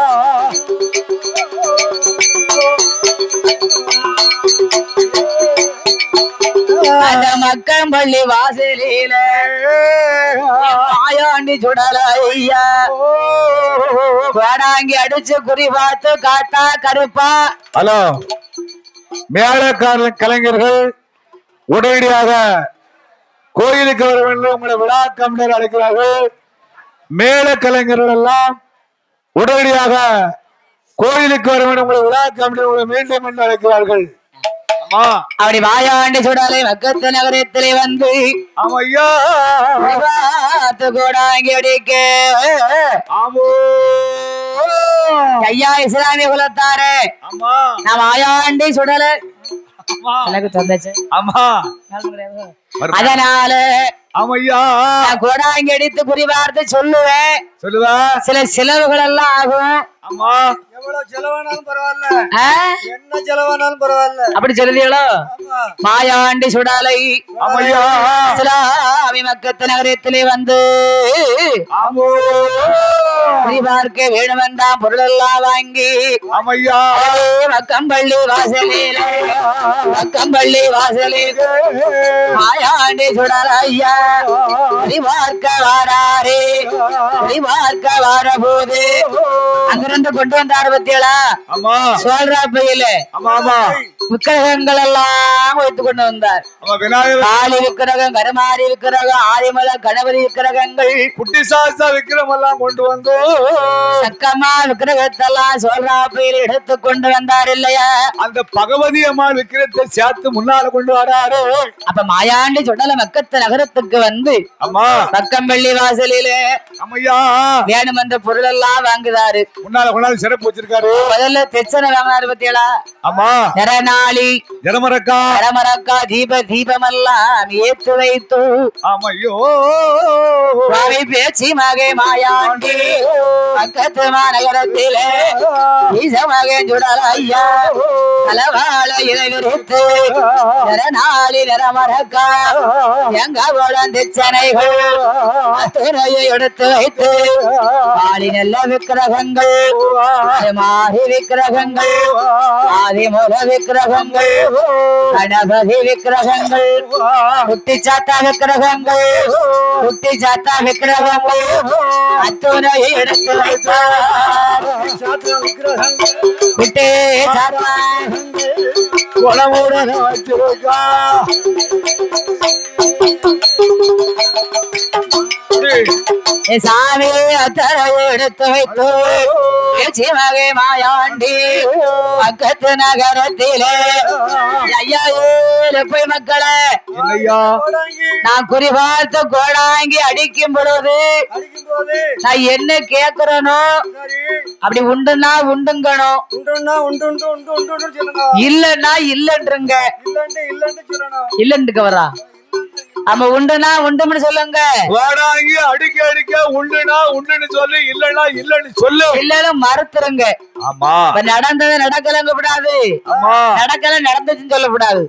அந்த மக்கள் பள்ளி வாசலில மாயாண்டி சுடல ஐயா கோடாங்கி அடிச்சு குறி பார்த்து காத்தா கருப்பா. ஹலோ மேளக்கார கலைஞர்கள் உடனடியாக கோயிலுக்கு வர வேண்டும். உங்களை விழா கமிட்டர் அழைக்கிறார்கள். மேள கலைஞர்கள் எல்லாம் உடனடியாக கோயிலுக்கு வர வேண்டும். உங்களை விழா கமிட்டர் உங்களை மீண்டும் என்று அழைக்கிறார்கள். அப்படி மாயாண்டி சுடலை மக்கத்து நகரத்திலே வந்து ஐயா கோடாங்கி அடிக்க ஐயா இஸ்லாமிய குலத்தாரே நான் மாயாண்டி சுடல எனக்கு தந்தாச்சு. அதனால கோடாங்கி அடித்து குறிவார்த்து சொல்லுவேன். சில செலவுகள் எல்லாம் ஆகும். அப்படி சொல்லுவீங்களோ? மாயாண்டி சுடாலை இஸ்லாமி மக்கத்து நகரத்திலே வந்து பார்க்க வேணும் என்றாம் பொருள் எல்லாம் வாங்கி மக்கம்பள்ளி வாசலில் மாயாண்டி சுடல ஐயா பார்க்க வாராரே பார்க்க வார போது அங்கிருந்து கொண்டு வந்தாரு பத்தியலா சோழராப்பையில விக்கிரகங்கள் எல்லாம் வைத்து கொண்டு வந்தார். காளி விக்கிரகம் கருமாரி விக்கிரகம் ஆதிமல கணபதி விக்கிரகங்கள் குட்டி சாஸ்தா விக்கிரகம் எல்லாம் கொண்டு வந்து சக்கம்மா விக்கிரகத்தெல்லாம் சோழராப்பையில் எடுத்து கொண்டு வந்தார் இல்லையா? அந்த பகவதி அம்மா விக்கிரகத்தை சேர்த்து முன்னால கொண்டு வராரு. அப்ப மாயாண்டி சுடல மக்கத்து நகரத்துக்கு வந்து பக்கம்பள்ளி வாசலில வேணும் என்ற பொருள் எல்லாம் வாங்குதாரு. முன்னால சிறப்பு வச்சிருக்காரு. முதல்ல தெச்சனை வாங்கினாரு பத்தியலா நிறநாளி ஜரமரக்கா தீபமெல்லாம் ஏற்று வைத்து பேச்சு மகை மாயாண்டி பக்கத்து மாநகரத்திலே மகன் சுடல ஐயா தலவாழ இறைவிரித்து நிறநாளி நிறமரக்கா எங்க போடம் தெச்சனைகள் அத்துணையை எடுத்து வைத்து ஆளி நல்ல விக்கிரகங்கள் மாறி விக்கிரகங்கள் ஆதிமூல விக்கிரகங்கள் கணபதி விக்கிரகங்கள் குட்டி சாத்தா விக்கிரகங்கள் அத்துணையை எடுத்து வைத்தார். குட்டி சாத்தா குளமுடன் வச்சிருக்கா சாமி அத்தனை எடுத்து வைத்து சிவகை மாயாண்டி பக்கத்து நகரத்திலே ஐயா போய் மக்களே நான் குறிபார்த்து கோடாங்கி அடிக்கும் பொழுது நான் என்ன கேக்குறனோ அப்படி உண்டுன்னா உண்டுங்கணும் இல்லன்னா இல்லன்றங்க இல்லன்னுக்கு வரா ஆமா உண்டுனா உண்டுன்னு சொல்லுங்க கோடாங்கி அடிக்க அடிக்க உண்டுனா உண்டுன்னு சொல்லு இல்லன்னா இல்லன்னு சொல்லு இல்லன்னு மறுத்துருங்க ஆமா நடந்தது நடக்கலங்க கூடாது நடக்கல நடந்துச்சுன்னு சொல்லக்கூடாது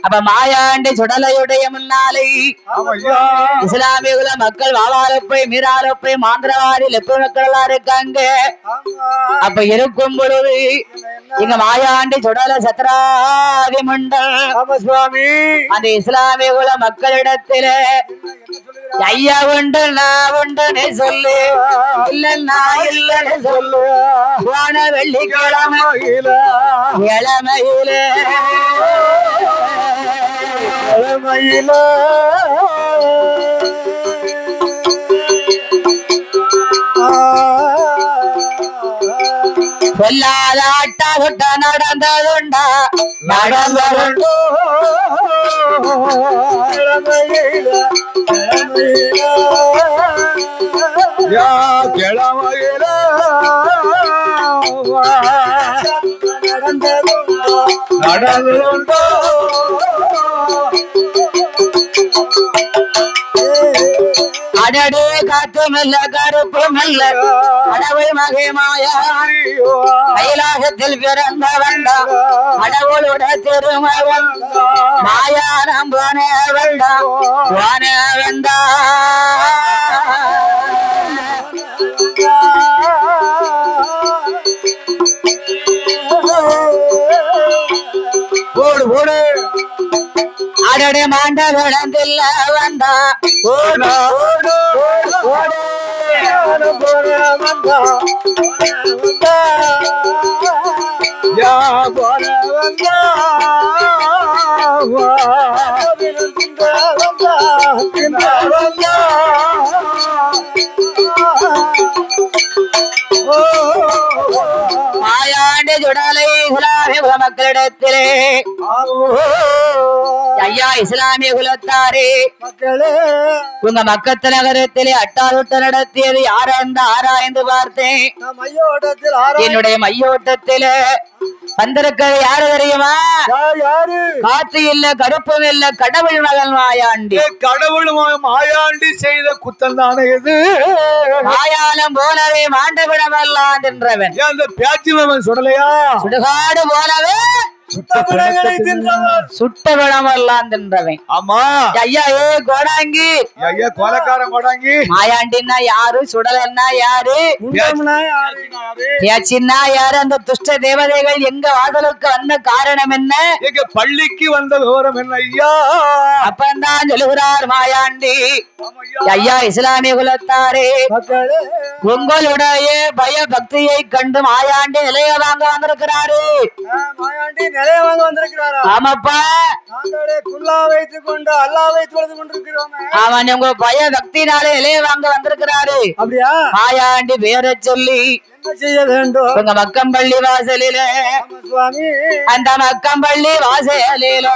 அப்ப மாயாண்டி சுடலையுடைய முன்னாலை இஸ்லாமிய மக்கள் வாவாலப்பை மீராலப்பை மாந்திரவாரி லெப்ப மக்கள் எல்லாம் இருக்காங்க அப்ப இருக்கும் பொழுது இங்க மாயாண்டி சுடல சத்ராதி மண்டல் சுவாமி அந்த இஸ்லாமிய மக்களிடத்தில ஐயா உண்டு நான் உண்டுன்னு சொல்லு இல்லன்னா இல்லன்னு சொல்லு போன வெள்ளிக்கிழமையில கொல்லாத அட்டா சுட்ட நடந்ததுண்டா நடந்ததுண்டோ கிழமையில நடந்ததுண்டோ அடடே காத்து மெல்ல கருப்பு மெல்ல கடவுள் மகிமாய கைலாசத்தில் பிறந்த வந்தா கடவுளோட திருமகன் மாயானம் போன வந்தா போன வந்தா போடு போடு அடடே மாண்ட விடந்தில்ல வந்தா ஓடு ஓடு ஓடு யா போன வந்தா மாயாண்டி சுடலை இஸ்லாமிய மக்களிடத்திலே ஐயா இஸ்லாமிய குலத்தாரே மக்களே உங்க மக்கத்து நகரத்திலே அட்டாளுட்ட நடத்தியது யாராய்ந்து ஆராய்ந்து பார்த்தேன் என்னுடைய மையோட்டத்தில வந்திருக்கிறது யாரு தெரியுமா யாரு காத்து இல்ல கருப்பும் இல்ல கடவுள் மகன் மாயாண்டி கடவுள் மாயாண்டி செய்த குத்தம் தானே இது மாயாலம் போலவே மாண்டவிடமல்லாம் என்றவன் அந்த பேச்சு மகன் சுடலையா சுடுகாடு போலவே சுட்ட விடமெல்லாம் தின்றவன் ஆமா ஐயா ஏ கோடாங்கி ஐயா கொலைக்காரன் கோடாங்கி மாயாண்டின்னா யாரு சுடலன்னா யாரு பேச்சின்னா யாரு அந்த துஷ்ட தேவதைகள் எங்க வாசலுக்கு வந்த காரணம் என்ன எங்க பள்ளிக்கு வந்த விவரம் என்ன ஐயா அப்பந்தான் சொல்லுகிறார் மாயாண்டி ஐயா இஸ்லாமிய குலத்தாரே உங்களுடைய பய பக்தியை கண்டு மாயாண்டி நிலைய வாங்க வந்திருக்கிறாரு நிறைய வாங்க வந்திருக்கிறாரா ஆமாப்பா குல்லா வைத்துக் கொண்டு அல்லாவை தொழுது கொண்டிருக்கிறோம் அவன் உங்க பய பக்தினாலே இலைய வாங்க வந்திருக்கிறாரு அப்படியா மாயாண்டி பேரை சொல்லி என்ன செய்ய வேண்டும் உங்க மக்கம்பள்ளி வாசலில சுவாமி அந்த மக்கம்பள்ளி வாசலில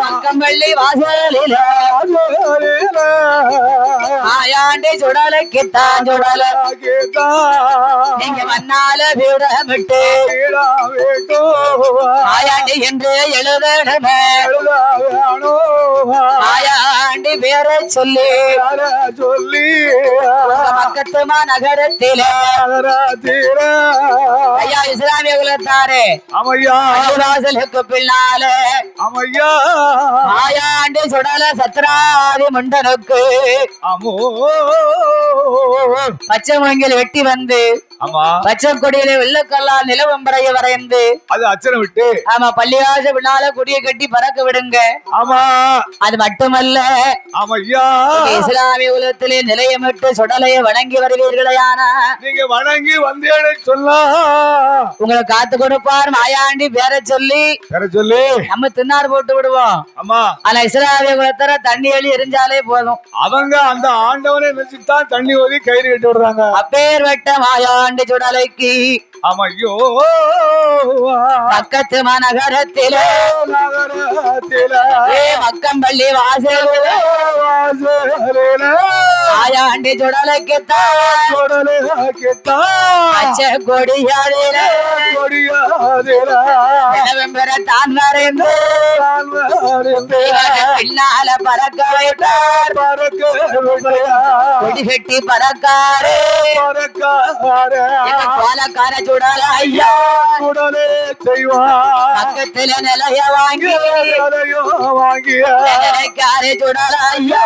மக்கம்பள்ளி வாசலில மாயாண்டி சுடலைக்குத்தான் சுடல நீங்க மண்ணால வீடமிட்டு மாயாண்டி என்று எழுதணுமே மாயாண்டி பேரை சொல்லி பக்கத்துமா நகரத்திலே ஐயா இஸ்லாமிய குலத்தாரே வாசலுக்கு பின்னால மாயாண்டி சுடல சத்ராதி மண்டனுக்கு பச்சை முழங்கில் வெட்டி வந்து ஆமா பச்சை கொடியில வெள்ளக்கல்லால் நிலவம்பரைய வரைந்து அது அச்சரம் விட்டு ஆமா பள்ளிவாச பின்னால கொடியை கட்டி பறக்க விடுங்க. ஆமா அது மட்டுமல்ல ஆமா ஐயா இஸ்லாமிய உலகத்திலே நிலையமிட்டு சுடலைய வணங்கி வருவீர்களையானா நீங்க வணங்கி வந்தேன்னு சொல்லா உங்களை காத்து கொடுப்பார் மாயாண்டி பேர சொல்லி நம்ம தின்னார் போட்டு விடுவோம். ஆமா ஆனா இஸ்லாமிய குலத்தர தண்ணி அள்ளி எரிஞ்சாலே போதும். அவங்க அந்த ஆண்டவனை நினைச்சுதான் தண்ணி ஊதி கயிறு கட்டி விடுறாங்க. அப்பேர்வட்ட மாயாண்டி சுடலைக்கு ஆமா ஐயோ பக்கத்து மாநகரத்திலே மக்கம்பள்ளி வாசல் மாயாண்டி சுடலைக்குத்தான் பச்சை கொடியாதிலே தான் வரைந்து பின்னால பறக்க வைத்தார் கொடி கட்டி பறக்காரு கோலக்கார சுடல ஐயா பக்கத்துல நிலைய வாங்கி நிலைக்கார சுடல ஐயா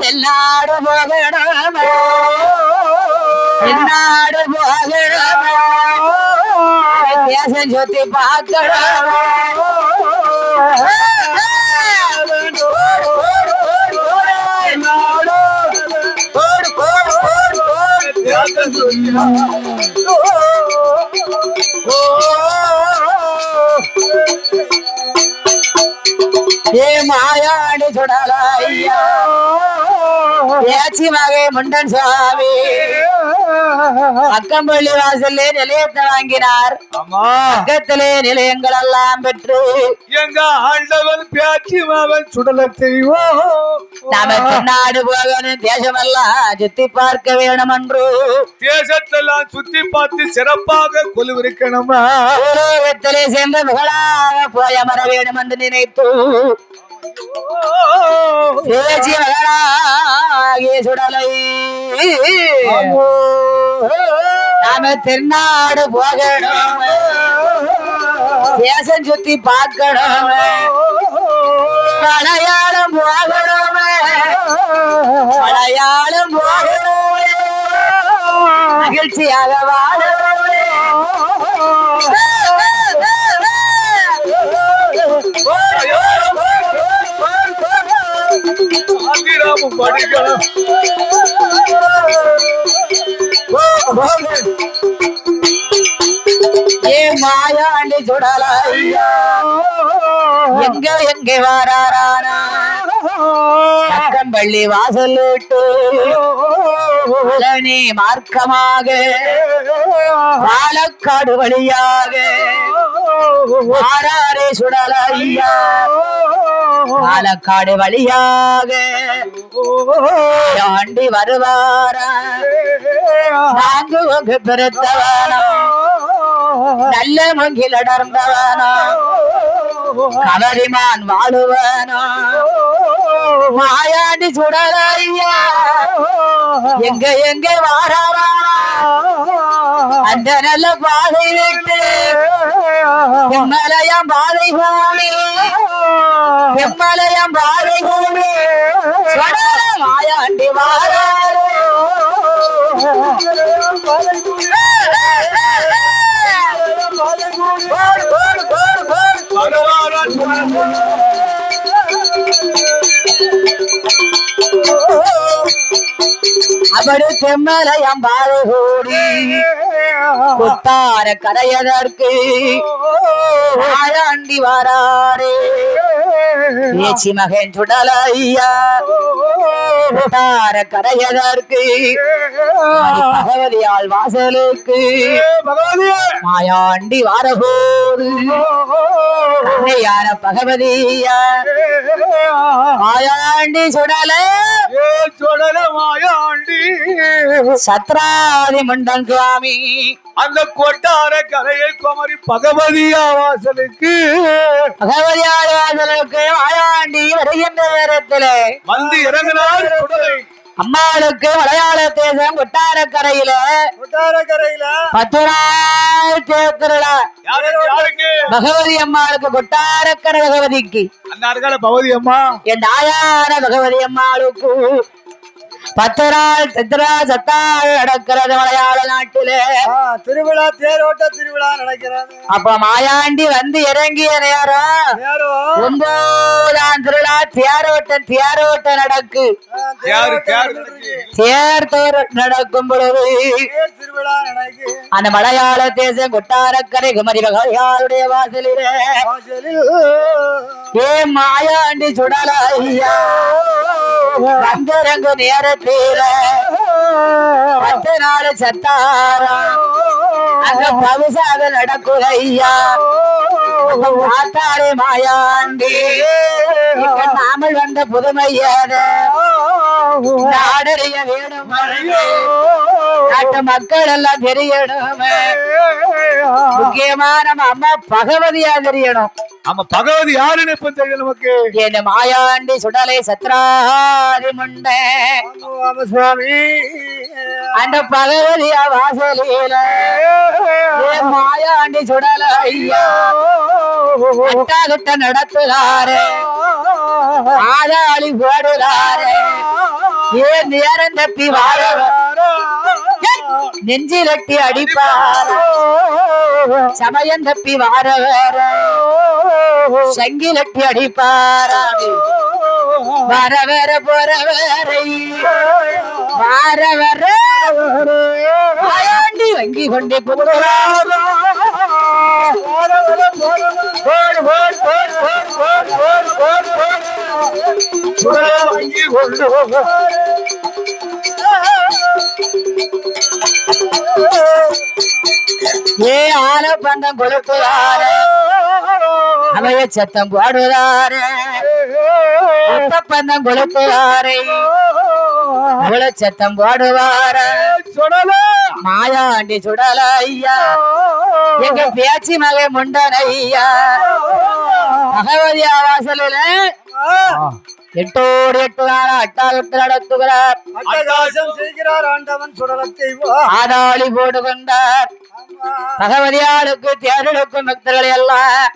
தென்னாடு போகணும் தென்னாடு போகணும் தேசம் சுத்தி பார்க்கணும் ஏ மாயாடி சுடல ஐயா ஏச்சி மகை முண்டன் சுவாமி அக்கம்பள்ளி வாசல்லே நிலையத்தை வாங்கினார். பக்கத்திலே நிலையங்கள் எல்லாம் பெற்று எங்க ஆண்டவன் பேச்சு மகன் சுடல செய்வோம். நாம நாடு போகணும் தேசமெல்லாம் சுத்தி பார்க்க வேணும் என்று தேசத்தெல்லாம் சுத்தி பார்த்து சிறப்பாக கொலுவிருக்கணும். உலகத்திலே சென்று புகழாக போய் அமர வேணும் என்று நினைத்து பேச்சு மகளாகிய சுடலை நாம தென்னாடு போகணும் தேசம் சுத்தி பார்க்கணும் மலையாளம் போகணும் மலையாளம் போகணும் மகிழ்ச்சியாக வாழணும் படிக்கணும் ஏ மாயாண்டி சுடல எங்க எங்க வாராரானா அக்கம்பள்ளி வாசல் விட்டு பழனி மார்க்கமாக பாலக்காடு வழியாக வாராரே சுடல ஐயா பாலக்காடு வழியாக ஆண்டி வருவாரா நாங்க உங்க பெருத்தவனா நல்ல மங்கில் அடர்ந்தவனா கவரிமான் வாழுவனா மாயாண்டி சுடல ஐயா எங்க எங்க வாராரா அந்த நல்ல பாதை விட்டு எம்மலையம் பாதை கூடி எம்மலையம் பாதை கூடி மாயாண்டி வாராரோ அப்படி செம்மலையம் பாதை கூடி குத்தார கரையதற்கு மாயாண்டி வாராரே பேச்சி மகன் சுடல ஐயா குத்தார கரையதற்கு பகவதியால் வாசலுக்கு மாயாண்டி வாரபோது யார பகவதியா மாயாண்டி சுடல மாயாண்டி சத்ராதி மண்டன் சுவாமி அந்த கொட்டார கரையை குமரி பகவதியா வாசலுக்கு மாயாண்டி வருகின்ற நேரத்திலே வந்து இறங்கினார் சுடலை. அம்மாளுக்கு மலையாள தேசம் கொட்டாரக்கரையில 10 நாள் திருவிழா. பகவதி அம்மாளுக்கு கொட்டாரக்கரை பகவதிக்கு அந்த பகவதி அம்மா என் தாயான பகவதி அம்மாளுக்கு 10 நாள் சித்ரா சத்தால் நடக்கிறது மலையாள நாட்டிலே. திருவிழா தேரோட்ட திருவிழா நடக்கிறது. அப்ப மாயாண்டி வந்து இறங்கிய நேரம் 9ஆம் திருவிழா தேரோட்ட நடக்கு. தேர் நடக்கும் பொழுது திருவிழா நடக்கு. அந்த மலையாள தேசம் கொட்டாரக்கரை குமரி மலையாளுடைய வாசலிலே ஏ மாயாண்டி சுடலையா ரங்க நேரத்தில 10 நாள் சத்தாரா அங்க பவிசாக நடக்குதையா. பார்த்தாரே மாயாண்டி நாமல் வந்த புதுமையான நாடறிய வேணும் நாட்டு மக்கள் எல்லாம் தெரியணும். முக்கியமா நம்ம அம்மா பகவதியா தெரியணும். ஆமா பகவதி யாருன்னு இப்ப தெரியும் நமக்கு. என்ன மாயாண்டி சுடலை சத்ராதி முண்டே சுவாமி அந்த பகவதியா வாசலில மாயாண்டி சுடலை ஐயா அட்டாகிட்ட நடத்துகிறாரு ஆதாளி போடுகிறாரு ஏன் நேரம் தப்பி வாழ நெஞ்சிலட்டி அடிப்பார் சமயம் தப்பி வார வேற சங்கிலட்டி அடிப்பாரா வர வேற போற வேறை வார வர மாயாண்டி வங்கி கொண்டே போடுறாரா வங்கி கொண்டு ஏ ஆல பந்தம் கொடுக்கிறாரு அவைய சத்தம் போடுறாரு பந்தம் கொடுக்கிறாரு அவள சத்தம் போடுவாரு சுடல மாயாண்டி சுடல ஐயா எங்க பேச்சு மகை முண்டனையா பகவதியா வாசலில 8 நாள் அட்டாகத்து நடத்துகிறார். அட்டகாசம் செய்கிறார் ஆண்டவன் சுடலத்தை ஆதாளி போடு கொண்டார். பகவதியாளுக்கு தேர்களுக்கும் பக்தர்களை எல்லாம்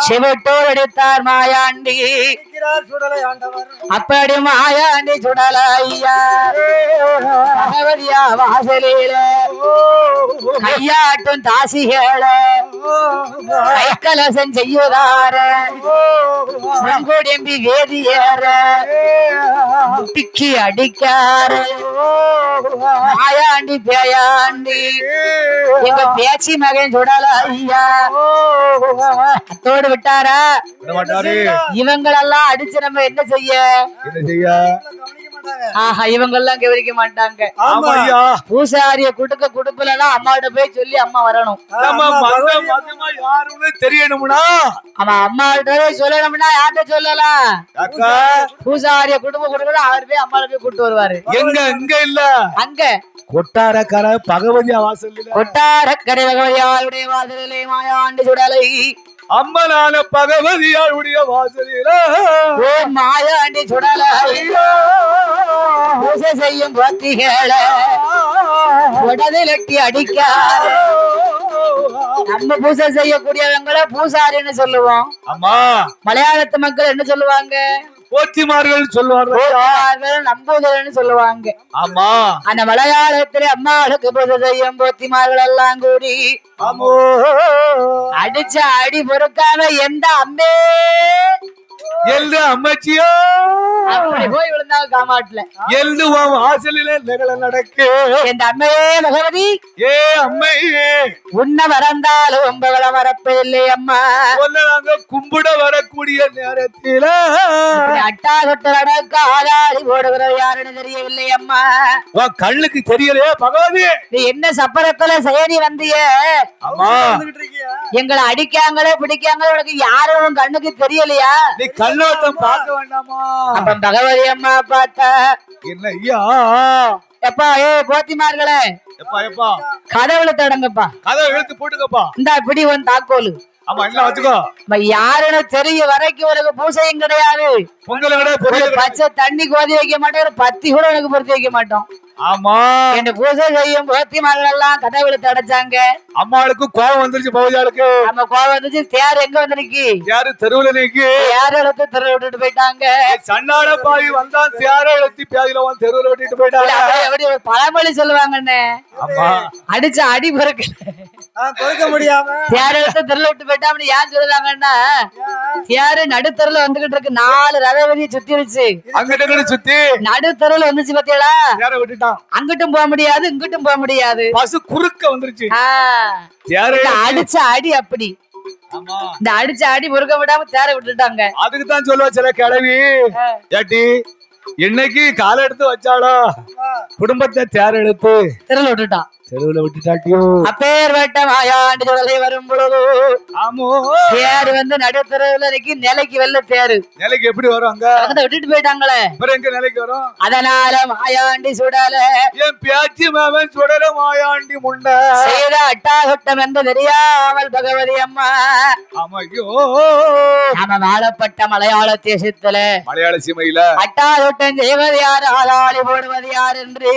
சிவட்டோர் அடித்தார் மாயாண்டி. சுடலை ஆண்டவர் அப்படி மாயாண்டி சுடல ஐயா பகவதியா வாசலில கையாட்டும் தாசிகள கைக்கலசம் செய்யுதார செங்கோடம்பி வேதியேற முட்டிக்கு அடிக்கார மாயாண்டி பேயாண்டி எங்க பேச்சி மகன் சுடல ஐயா அத்தோடு விட்டாரா இவங்களெல்லாம் அடிச்சு நம்ம என்ன செய்ய ஆஹா இவங்க எல்லாம் கவனிக்க மாட்டாங்க. பூசாரிய குடுக்கலன்னா அம்மாட்ட போய் சொல்லி அம்மா வரணும். தெரியணும்னா ஆமா அம்மாட்ட போய் சொல்லணும்னா யார்கிட்ட சொல்லலாம்? பூசாரிய குடுக்கலாம் அவர் போய் அம்மாட்ட போய் கூட்டு வருவாரு. எங்க இல்ல அங்க கொட்டாரக்கர பகவதியா வாசல் கொட்டாரக்கரை பகவதியாருடைய வாசலிலே மாயாண்டி சுடலை அம்மனான பகவதியாருடைய வாசலில மாயாண்டி சுடலை பூசை செய்யும் பக்திகள உடலிலட்டி அடிக்காத நம்ம பூசை செய்யக்கூடியவங்களை பூசாரின்னு சொல்லுவோம். ஆமா மலையாளத்து மக்கள் என்ன சொல்லுவாங்க? போத்திமார்கள் சொல்லுவார்கள், நம்பூதர்னு சொல்லுவாங்க. ஆமா அந்த மலையாளத்துல அம்மாளுக்கு பூஜை செய்யும் போத்திமார்கள் எல்லாம் கூடி அடிச்ச அடி பொறுக்காம எந்த அம்மே எல்து அம்மச்சியோ அப்படி போய் விழுந்தாங்க காமாட்டுல எல்து வாசலில நிகழ நடக்கு என் அம்மையே பகவதி ஏ அம்மையே உன்ன வரந்தாலும் உங்களை வரப்பில்லை அம்மா நாங்க கும்பிட வரக்கூடிய நேரத்தில அட்டா கொட்ட நடக்க ஆதாரி போடுகிறது யாருன்னு தெரியவில்லை அம்மா. கண்ணுக்கு தெரியலையே பகவதி நீ என்ன சப்பரத்துல செயலி வந்திய எங்களை அடிக்காங்களே பிடிக்காங்களே உனக்கு யாரும் உன் கண்ணுக்கு தெரியலையா? நீ கண்ணோட்டம் பார்க்க வேண்டாமா? அப்ப பகவதி அம்மா பார்த்தா என்ன ஐயா எப்பா ஏ போத்திமார்களே எப்பா எப்பா கதவுல தடங்கப்பா கதவை இழுத்து போட்டுக்கப்பா இந்தா பிடி உன் தாக்கோலு ஆமா எல்லாம் வச்சுக்கோ. யாருன்னு தெரிய வரைக்கும் உனக்கு பூசையும் கிடையாது. பொங்கல் கிடையாது, ஒரு பொரியல் கிடையாது. பச்சை தண்ணி கோதி வைக்க மாட்டோம், ஒரு பத்தி கூட உனக்கு பொருத்தி வைக்க மாட்டோம். ஆமா என்ன பூஜை செய்யும் போத்தி மகள் எல்லாம் கதவுல தடைச்சாங்க. அம்மாளுக்கு கோவம் வந்துருச்சு, பௌஜாளுக்கு நம்ம கோவம் வந்துச்சு. தேர் எங்க வந்துருக்கு? யாரு தெருவுல நீக்கி தேர் எடுத்து தெருவு விட்டுட்டு போயிட்டாங்க. சண்டாட பாவி வந்தா தேர எழுத்தி பேதியில வந்து தெருவுல விட்டுட்டு போயிட்டாங்க. எப்படி ஒரு பழமொழி சொல்லுவாங்கன்னு, ஆமா அடிச்ச அடி பொறுக்கு கொடுக்க முடியாம தேர் எடுத்து தெருல விட்டு போயிட்டான்னு ஏன் சொல்லுவாங்கன்னா, தேரு நடுத்தருல வந்துகிட்டு இருக்கு, 4 ரதவதியை சுத்திருச்சு. அங்கிட்ட சுத்தி நடுத்தருல வந்துச்சு பாத்தீங்களா? தேர விட்டுட்டான். அங்கிட்டும் போக முடியாது, இங்கிட்டும் போக முடியாது. பசு குறுக்க வந்துருச்சு. தேர அடிச்ச அடி அப்படி. ஆமா இந்த அடிச்ச அடி முருக விடாம தேர விட்டுட்டாங்க. அதுக்கு தான் சொல்லுவா சில கிழவி, ஏட்டி என்னைக்கு காலை எடுத்து வச்சாலோ குடும்பத்தை தேர எடுத்து தெருல விட்டுட்டான், தெருவுல விட்டுட்டாட்டியோ. அப்பேற்பட்ட மாயாண்டி சுடலை வரும் பொழுது ஆமோ தேர் வந்து நடுத்தருவுல நிக்கி, நிலைக்கு வெள்ள தேரு நிலைக்கு எப்படி வரும்? அங்க அதை விட்டுட்டு போயிட்டாங்களே, அப்புறம் எங்க நிலைக்கு வரும்? அதனால மாயாண்டி சுடல என் பேச்சு மாவன் சுடல மாயாண்டி முண்ட செய்த அட்டாகட்டம் என்று தெரியாமல் பகவதி அம்மா. ஆமாய்யோ நாம வாழப்பட்ட மலையாள தேசத்துல மலையாள சீமையில அட்டாகட்டம் செய்வது யார், ஆளாளி போடுவது யார் என்று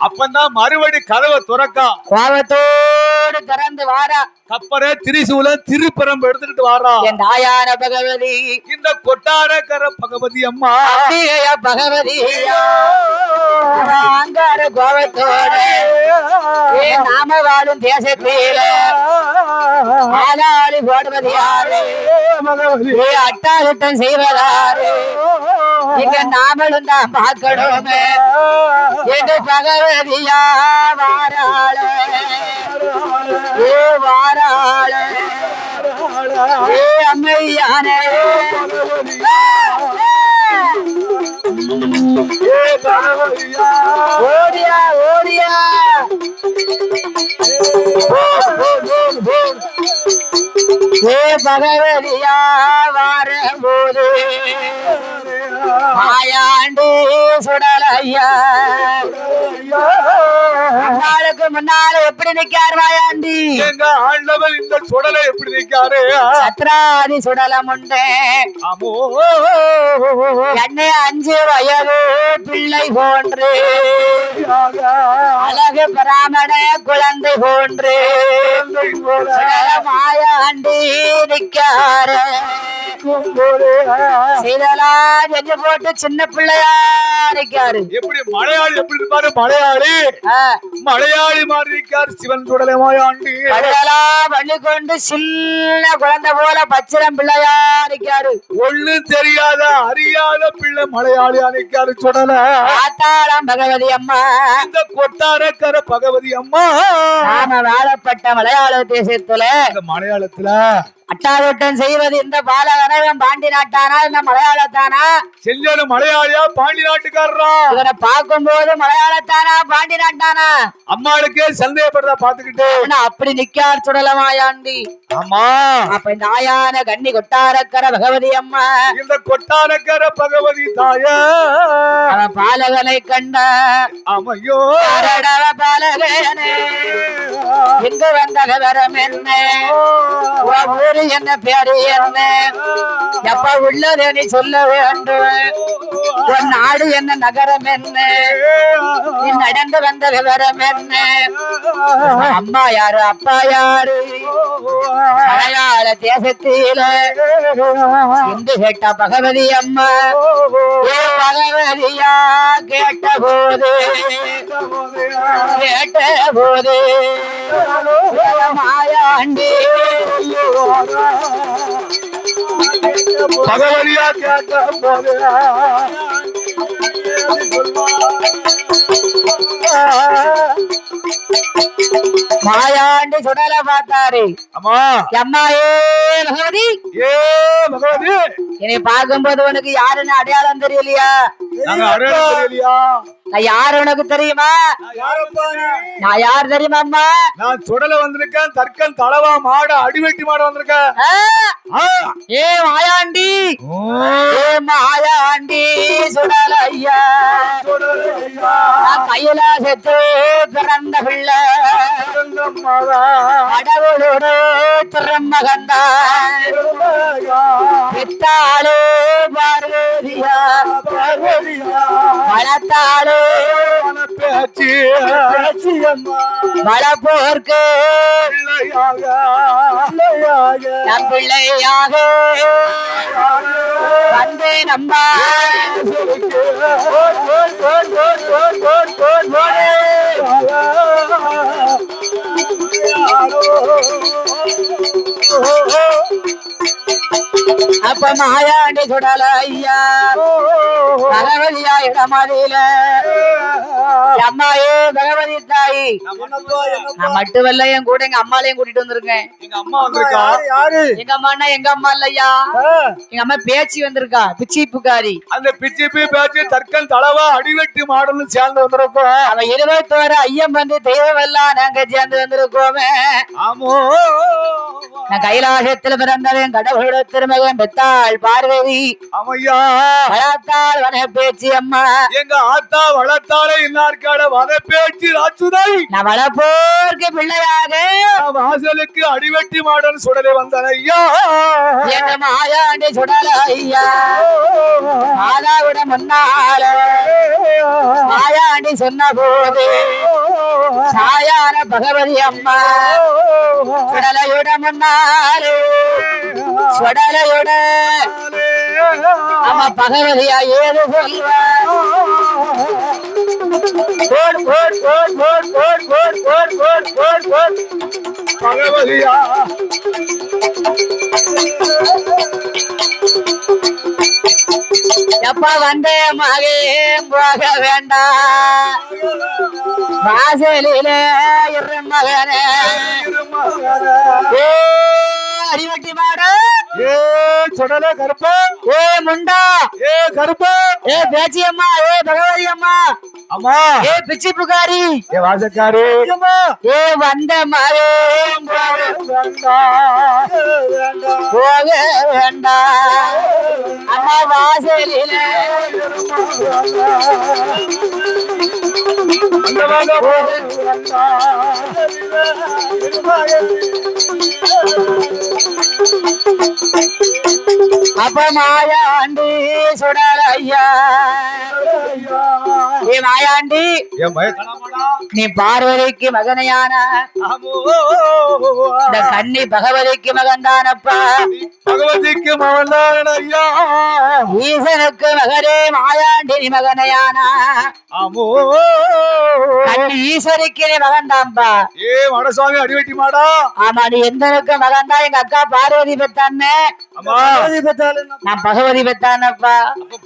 அப்பந்தான் மறுபடி கதவை துறக்கா. கோபத்தோடு திறந்து வாரா, கப்பரை திரிசூலம் திருப்பரம் எடுத்துக்கிட்டு வாரா என் தாயான பகவதி, இந்த கொட்டாரக்கர பகவதி அம்மா. அம்பிகைய பகவதி அங்கார கோபத்தோடு நாம வாழும் தேசத்தில ஆளாளி போடுவது யாரு, அட்டாகட்டம் செய்வதாரு, இங்க நாமளும் தான் பார்க்கணும் எங்க பகவதியா வாராள வாராள அம்மையான ஓடியா ஓடியா பகவதியா வாரபோது மாயாண்டி சுடலையா. நாளுக்கு முன்னால எப்படி நிக்காரு மாயாண்டி? எங்க ஆண்டவன் இந்த சுடலை எப்படி நிக்காரு? சத்ராதி சுடலம் உண்டு. ஆமோ என்னை 5 வயது பிள்ளை போன்று, அழகு பிராமண குழந்தை போன்று மாயாண்டி நிக்காரு. இதெல்லாம் செஞ்சு போட்டு சின்ன பிள்ளையா நிக்காரு. எப்படி மலையாளி எப்படி இருப்பாரு? மலையாளி மலையாளி மாதிரி இருக்காரு சிவன் சுடலை மாயாண்டி. அதெல்லாம் பண்ணி கொண்டு சின்ன குழந்தை போல பச்சிரம் பிள்ளையா நிக்காரு. ஒண்ணு தெரியாத அறியாத பிள்ளை மலையாளியா நிக்காரு சுடலை. ஆத்தாளம் பகவதி அம்மா, இந்த கொட்டாரக்கர பகவதி அம்மா. நாம வாழப்பட்ட மலையாள தேசத்துல இந்த மலையாளத்துல அட்டாகட்டம் செய்வது இந்த பாலகனவன் பாண்டி நாட்டானா இல்ல மலையாளத்தானா? செஞ்சது மலையாளியா பாண்டி நாட்டுக்காரரா? இவனை பார்க்கும் போது மலையாளத்தானா பாண்டி நாட்டானா? அம்மாளுக்கே சந்தேகப்படுறத பாத்துக்கிட்டு அப்படி நிக்கார் சுடலமாயாண்டி. ஆமா அப்ப இந்த ஆயான கண்ணி கொட்டாரக்கர பகவதி அம்மா, இந்த கொட்டாரக்கர பகவதி தாய அவன் பாலகனை கண்ட ஆமையோ பாலகனே எங்க வந்த கவரம் என்ன, ஊரு என்ன பேரு என்ன, எப்ப உள்ளது நீ சொல்ல வேண்டும், உன் நாடு என்ன நகரம் என்ன, நீ நடந்து வந்த விவரம் என்ன, அம்மா யாரு அப்பா யாரு, மலையாள தேசத்தில என்று கேட்டா பகவதி அம்மா. ஏ பகவதியா கேட்ட போது மாயாண்டி பகவதியா கேட்ட போது மாயாண்டி சுடல பார்த்தாரு. அம்மா அம்மா ஏ பகவதி, ஏ பகவதி, என்னை பார்க்கும்போது உனக்கு யாருன்னு அடையாளம் தெரியலையா? நாங்க அடையாளம் தெரியலையா? நான் யாரு உனக்கு தெரியுமா? நான் யார் தெரியுமாம்மா? நான் சுடல வந்திருக்கேன், தர்க்கன் தளவா மாட அடிவெட்டி மாட வந்திருக்கேன். ஏ மாயாண்டி, ஏ மாயாண்டி சுடல ஐயா, நான் கைலாசத்து பிறந்த பிள்ளை, கடவுளோடு திருமகந்தான், பெத்தாளே பார்வதியா, வளர்த்தாளே வளப்போர்க்கு நம் பிள்ளையாக வந்தே நம்பா. அப்ப மாயாண்டி சுடல ஐயா, பகவதியா இடமதியில அம்மாயே பகவதி தாயி, நான் மட்டுமல்ல என் கூட எங்க அம்மாலையும் கூட்டிட்டு வந்திருக்கேன். எங்க அம்மா வந்திருக்கா? எங்க அம்மானா எங்க அம்மா இல்லையா, எங்க அம்மா பேச்சு வந்திருக்கா, பிச்சி புகாரி. அந்த பிச்சி பேச்சு தர்க்கன் தளவா அடிவெட்டி மாடல்னு சேர்ந்து வந்திருக்கோம். அவன் 21 ஐயம் வந்து தெய்வம் எல்லாம் நாங்க சேர்ந்து வந்திருக்கோமே. ஆமோ, நான் கைலாசத்துல பிறந்தவன், கடவுளோட திருமகன், பெத்தாள் பார்வதி, ஆமையா வளர்த்தாள் வன பேச்சு அம்மா, எங்க ஆத்தா வளர்த்தாலே இன்னார்காட வன பேச்சு ராச்சுதை, நான் வளப்போர்க்கு பிள்ளையாக வாசலுக்கு அடிவெட்டி மாடன் சுடலை வந்தான் ஐயா. எங்க மாயாண்டி சுடல ஐயா, மாதாவிட முன்னால மாயாண்டி சொன்ன போது சாயான பகவதி அம்மா சுடலையுட முன்னாலே சுடலையுட அம்மா பகவதியா ஏது சொல்வா. பகவதியா எப்ப வந்தே மகே போக வேண்டாம், வாசலிலே இரு மகனே, அடிவட்டி மாட, ஏ சுடல கருப்ப, ஏ முண்டா, ஏ கருப்ப, ஏ பேச்சி அம்மா, ஏ பகவதி அம்மா, அம்மா, ஏ பிச்சி புகாரி, ஏ வாசக்காரி, ஏ வந்த மகே போக வேண்டாம், அம்மா வாசலிலே அப்ப மாயாண்டி சுடல ஐயா, ஏ மாயாண்டி நீ பார்வதிக்கு மகனையான இந்த கன்னி பகவதிக்கு மகன்தானப்பா, பகவதிக்கு மகன் ஐயா, ஈசனுக்கு மகனே மாயாண்டி நீ மகனையானா, ஆமோ கன்னி ஈஸ்வரிக்கு நீ மகன்தான்பா. ஏ மடசாமி அடிவெட்டி மாடா, ஆமா நீ எந்தனுக்கு மகன்தா, எங்க அக்கா பார்வதி பெத்தானே, நான் பகவதி பெத்தானப்பா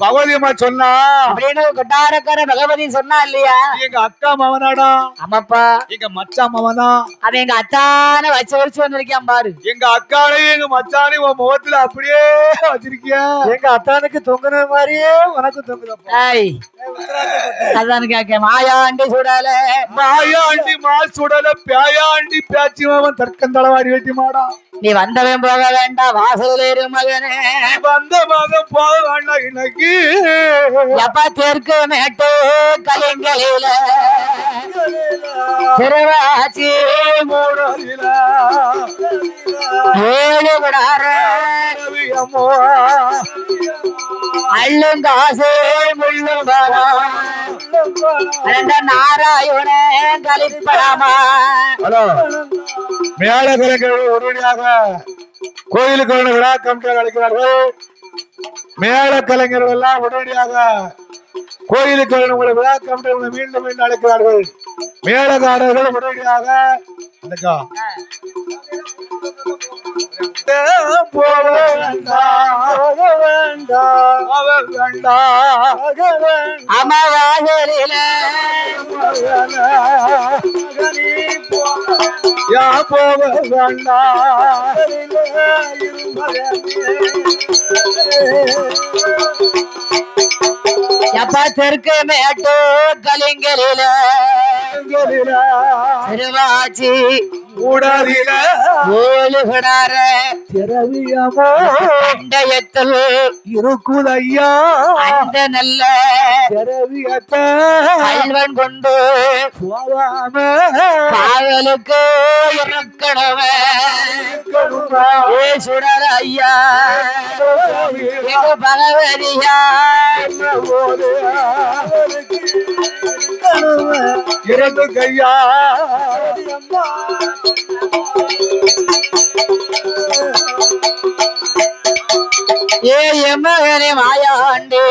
பகவதி அம்மா சொன்னா அப்படின்னு கொட்டாரக்கார பகவதி சொன்னா இல்லையா? எங்க அக்கா மவனாடா. ஆமாப்பா, எங்க மச்சா மவனா, அவன் எங்க அத்தான வச்சு வந்திருக்கான் பாரு. எங்க அக்கானையும் எங்க மச்சானையும் உன் முகத்துல அப்படியே வச்சிருக்கியா. எங்க அத்தானுக்கு தொங்குன மாதிரியே உனக்கு தொங்குதப்பா. அதான் கேக்க மாயாண்டி சுடல, மாயாண்டி மா சுடல, பேயாண்டி பேச்சு மாவன் தற்கந்தளவாடி வெட்டி மாடா. நீ வந்தவன் போக வேண்டாம், வாசல் ஏறு மகனே, வந்த மகன் போக வேண்டாம் இன்னைக்கு. எப்ப தெற்கு மேட்டு கலிங்களில திருவாச்சி மூடலில ஏழு விடார அம்மோ அள்ளுங்காசு முள்ளும் நாராயண கலிப்படாமா. ஹலோ, மேல கலைஞர்கள் உடனடியாக கோயிலுக்கு விழா கமிட்டியாக அழைக்கிறார்கள். மேல கலைஞர்கள் எல்லாம் உடனடியாக கோயிலுக்கு உங்களை விழா கமிட்டிகளை மீண்டும் மீண்டும் அழைக்கிறார்கள். மேலகாரர்கள் உடனடியாக அமவாசலில போக வேண்டாம். அப்பா தெற்கு மேட்டு கலிங்கலில திருவாச்சி கூடாதில ஏழுகடார திரவியமோ அண்டயத்தில் இருக்குதையா அந்த நல்ல திரவியத்தை கல்வன் கொண்டு போவாம காவலுக்கு இறக்கணவே சுடர ஐயா எங்க பகவதியா இரண்டு கையா ஏ எம்மகனே மாயாண்டி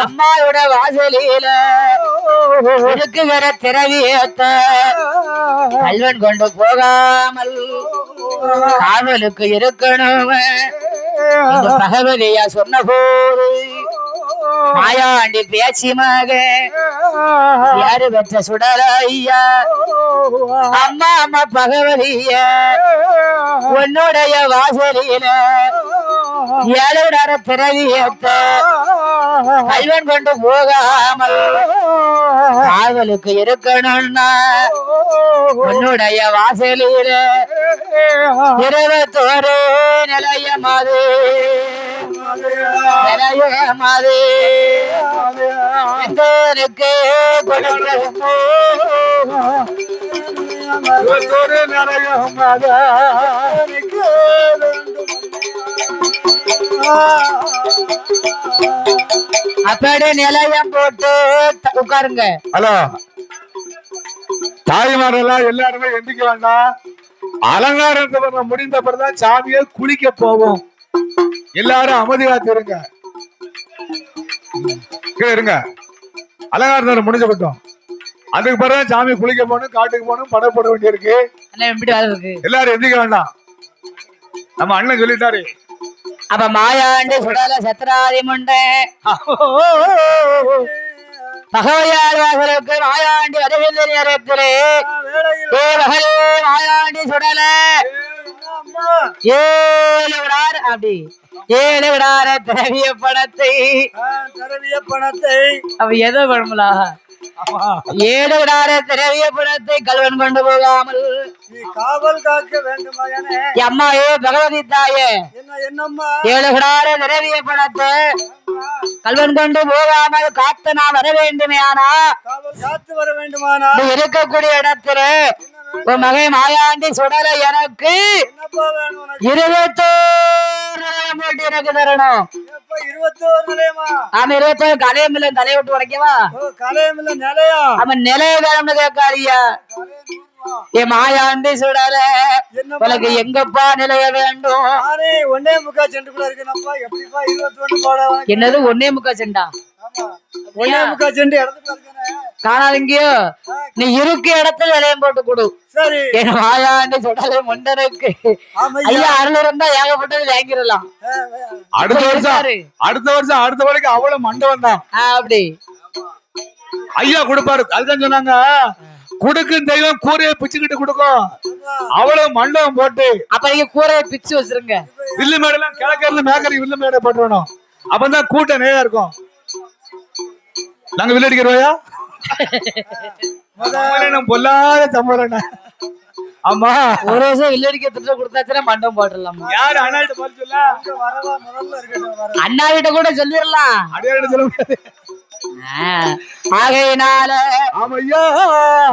அம்மாவோட வாசலில இருக்குகிற திரவியத்த கல்வன் கொண்டு போகாமல் காவலுக்கு இருக்கணும் பகவதியா சொன்ன போது மாயாண்டி பேச்சு மக யாரு பெற்ற சுடர ஐயா அம்மா அம்மா பகவதிய உன்னுடைய வாசலில ஏழுடர திரவியத்த கல்வன் கொண்டு போகாமல் காவலுக்கு இருக்கணும்னா உன்னுடைய வாசலில 21 நிலையமாது நிலையமாது எங்களுக்கு கொடுக்கணுமோ அப்படி நிலையம் போட்டு உட்காருங்க. ஹலோ தாய்மாரெல்லாம் எல்லாருமே எந்திக்க வேண்டாம். அலங்காரத்தை முடிந்த பிறகுதான் சாமியை குளிக்க போவோம். எல்லாரும் அமைதியா இருங்க, இருங்க. அலங்காரத்தை முடிஞ்ச பட்டம் அதுக்கு பிறகு சாமி குளிக்க போகணும், காட்டுக்கு போகணும், படம் போட வேண்டியிருக்கு. எல்லாரும் எந்திக்க வேண்டாம். நம்ம அண்ணன் சொல்லிட்டாரு. அப்ப மாயாண்டி சுடல சத்ராதி முண்டை பகவதியார் வாசலுக்கு மாயாண்டி வருகின்ற நேரத்திலே மாயாண்டி சுடல 7 விடார் அப்படி 7 விடார திரவிய பணத்தை அவ எதை பண்ணுலா 7 விடார திரவிய பணத்தை கல்வன் கொண்டு போகாமல் காவல் காக்க வேண்டுமா? அம்மாயே பகவதி தாயே 7 விடார திரவிய பணத்தை கல்வன் கொண்டு போகாமல் காத்து நான் வர வேண்டுமே. ஆனா காத்து வர வேண்டுமானா இருக்கக்கூடிய இடத்துல உன் மகை மாயாண்டி சுடல எனக்கு 21 போட்டு எனக்கு தரணும். 21 நிலையமா? ஆமா 21 கலையம் இல்ல தலையை விட்டு உடைக்கவா? கலையம் இல்ல நிலையா? அவன் நிலைய வேணும்னு கேட்காரியா? ஏ மாயாண்டி சுடல உனக்கு எங்கப்பா நிலைய வேண்டும்? ஒன்னே முக்கா செண்டுக்குள்ள இருக்குனப்பா. எப்படிப்பா 21 போட? என்னது 1.25 செண்டா? ஒன்னே முக்கா செண்டு இடத்துக்குள்ள இருக்கனே காணாதீங்கயோ. நீ இருக்க இடத்துல நிலையம் போட்டு கொடு. சரி. என் மாயாண்டி சுடல முண்டனுக்கு ஐயா அருள் இருந்தா ஏகப்பட்டது வாங்கிடலாம். அடுத்த வருஷம் வரைக்கும் அவ்வளவு மண்டபம் தான். அப்படி ஐயா கொடுப்பாரு. அதுதான் சொன்னாங்க, குடுக்கும் தெய்வம் கூரையை பிச்சுக்கிட்டு கொடுக்கும். அவ்வளவு மண்டபம் போட்டு அப்ப நீங்க கூரையை பிச்சு வச்சிருங்க. வில்லு மேடை எல்லாம் கிழக்கிறது மேக்கறி வில்லு மேடை போட்டுருவோம். அப்பதான் கூட்டம் நேரா இருக்கும். நாங்க வில்லு அடிக்கிறோயா பொல்லாத சம்பளம். ஆமா ஒரு வருஷம் வில்லடிக்க திட்டம் கொடுத்தாச்சுன்னா மண்டபம் போட்டுடலாம். யாரு அண்ணாட்ட போல சொல்ல? அண்ணா கிட்ட கூட சொல்லிடலாம். அடியாட்ட சொல்ல முடியாது. ஆகையினால ஆமையா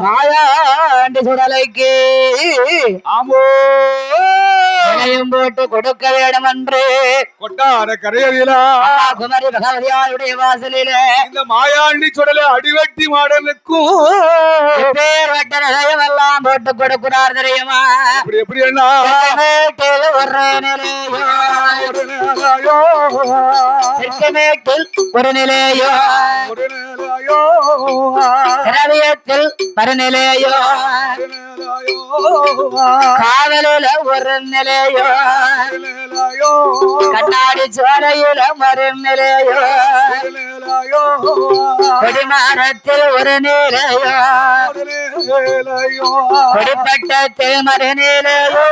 மாயாண்டி சுடலைக்கு ஆமோ நிலையம் போட்டு கொடுக்க வேண்டும் என்று கொட்டார கரையறியலா குமரி பகவதியாருடைய வாசலில இந்த மாயாண்டி சுடலை அடிவெட்டி மாடலுக்கும் பேர் வட்ட நிலையம் எல்லாம் போட்டு கொடுக்கிறார் தெரியுமா? எப்படி என்ன ஒரு நிலையோ திரவியத்தில் பரநிலையோ காவலில ஒரு நிலையோ கண்ணாடி சோலையில ஒரு நிலையோ கொடிமரத்தில் ஒரு நிலையோ கொடிப்பட்டத்தில் மறு நிலையோ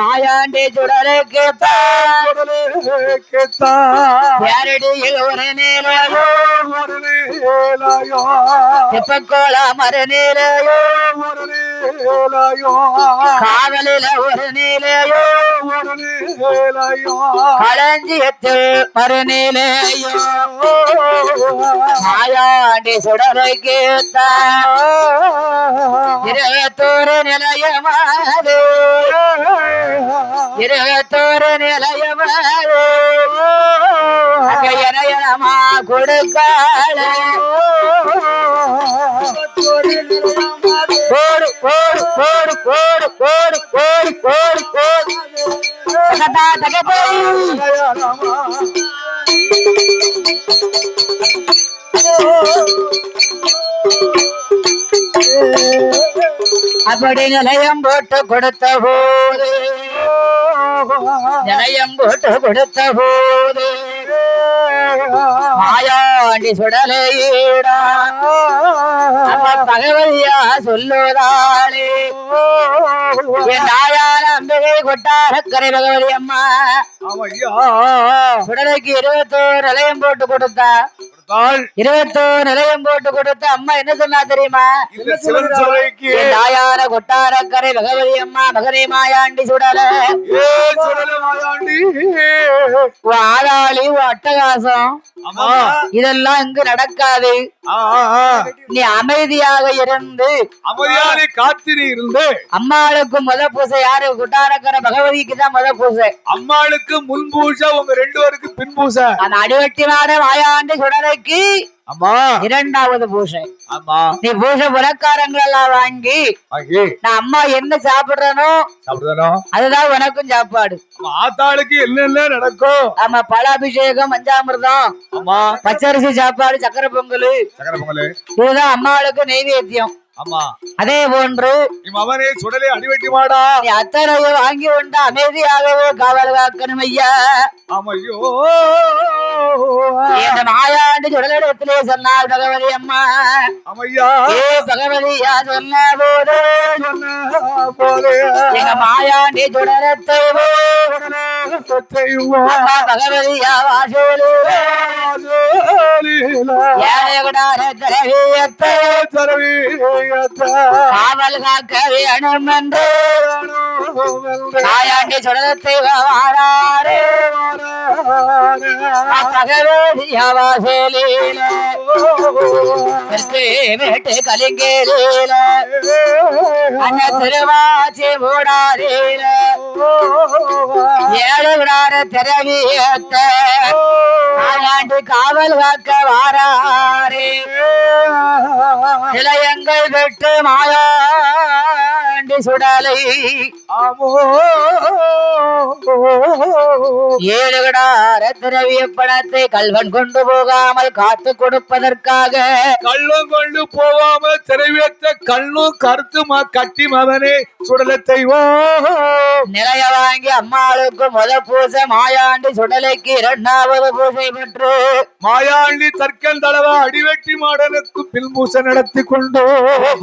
மாயாண்டி சுடலுக்கு யாரடியில் ஒரு நிலையோ திப்பக்கோள மறு நிலையோ காவலில ஒரு நிலையோ களஞ்சியத்தில் மறு நிலையோ மாயாண்டி சுடலுக்கு இருபத்தோரு நிலையமாது இருபத்தோரு நிலையமாது இணையமா கொடுக்கால போடு போடு போடு போடு போடு போடு போடு போடு அப்படி நிலையம் போட்டு கொடுத்த போது நிலையம் போட்டு கொடுத்த போது மாயாண்டி சுடலையீடா பகவதியா சொல்லுதாளே என் தாயார அம்பிகை கொட்டாரக்கரை பகவதி அம்மா சுடலைக்கு 21 நிலையம் போட்டு கொடுத்தா 21 நிலையம் போட்டு கொடுத்த அம்மா என்ன சொன்னா தெரியுமா தாயார கொட்டாரக்கரை பகவதி அம்மா மகனே மாயாண்டி சுடல ஆளாளி அட்டகாசம் இதெல்லாம் இங்கு நடக்காது நீ அமைதியாக இருந்து அமைதியாக காத்திரி இருந்து அம்மாளுக்கு முத பூசை யாரு கொட்டாரக்கரை பகவதிக்கு தான் முத பூசை அம்மாளுக்கு முன் பூசை உங்க 2 பேருக்கு பின் பூசை அந்த அடிவெட்டினார மாயாண்டி சுடலைக்கு அம்மா 2வது பூசை ஆமா நீ பூசை புறக்காரங்கள் எல்லாம் வாங்கி நான் அம்மா என்ன சாப்பிடுறனோ அதுதான் உனக்கும் சாப்பாடு ஆத்தாளுக்கு என்ன நடக்கும் ஆமா பலாபிஷேகம் பஞ்சாமிர்தம் ஆமா பச்சரிசி சாப்பாடு சக்கரை பொங்கல் இதுதான் அம்மாளுக்கு நெய்வேத்தியம் ஆமா அதே போன்று அவனே சுடலை அடிவெட்டி மாடா நீ அத்தனையோ வாங்கி கொண்டு அமைதியாகவே காவல் காக்கணும் ஐயா ஆமையோ இந்த மாயாண்டி சுடலிடத்திலே சொன்னார் பகவதி அம்மா அமையா ஏ பகவதியா சொன்ன போது எங்க மாயாண்டி சுடலத்தை பகவதியா வாசோலு காவல் காக்க வேணும் என்று மாயாண்டி சுடலத்தை வாராரே பகவதியா வாசலில மேட்டு கலிங்கேல அண்ண திருவாச்சி மூடாதீல 7 விடார திரவியத்த மாயாண்டி காவல் காக்க வாராரே நிலையங்கள் விட்டு மாயாண்டி சுடலை 7 விடார திரவிய பணத்தை கல்வன் கொண்டு போகாமல் காத்து கொடுப்பதற்காக கள்ளம் கொண்டு போகாமல் திரவியத்தை கண்ணும் கருத்துமா கட்டி மகனே சுடலத்தை நிலைய வாங்கி அம்மாளுக்கு முத பூசை மாயாண்டி சுடலைக்கு 2வது பூசை பெற்று மாயாண்டி தற்கன் தளவா அடிவெட்டி மாடனுக்கு பின் பூசை நடத்தி கொண்டு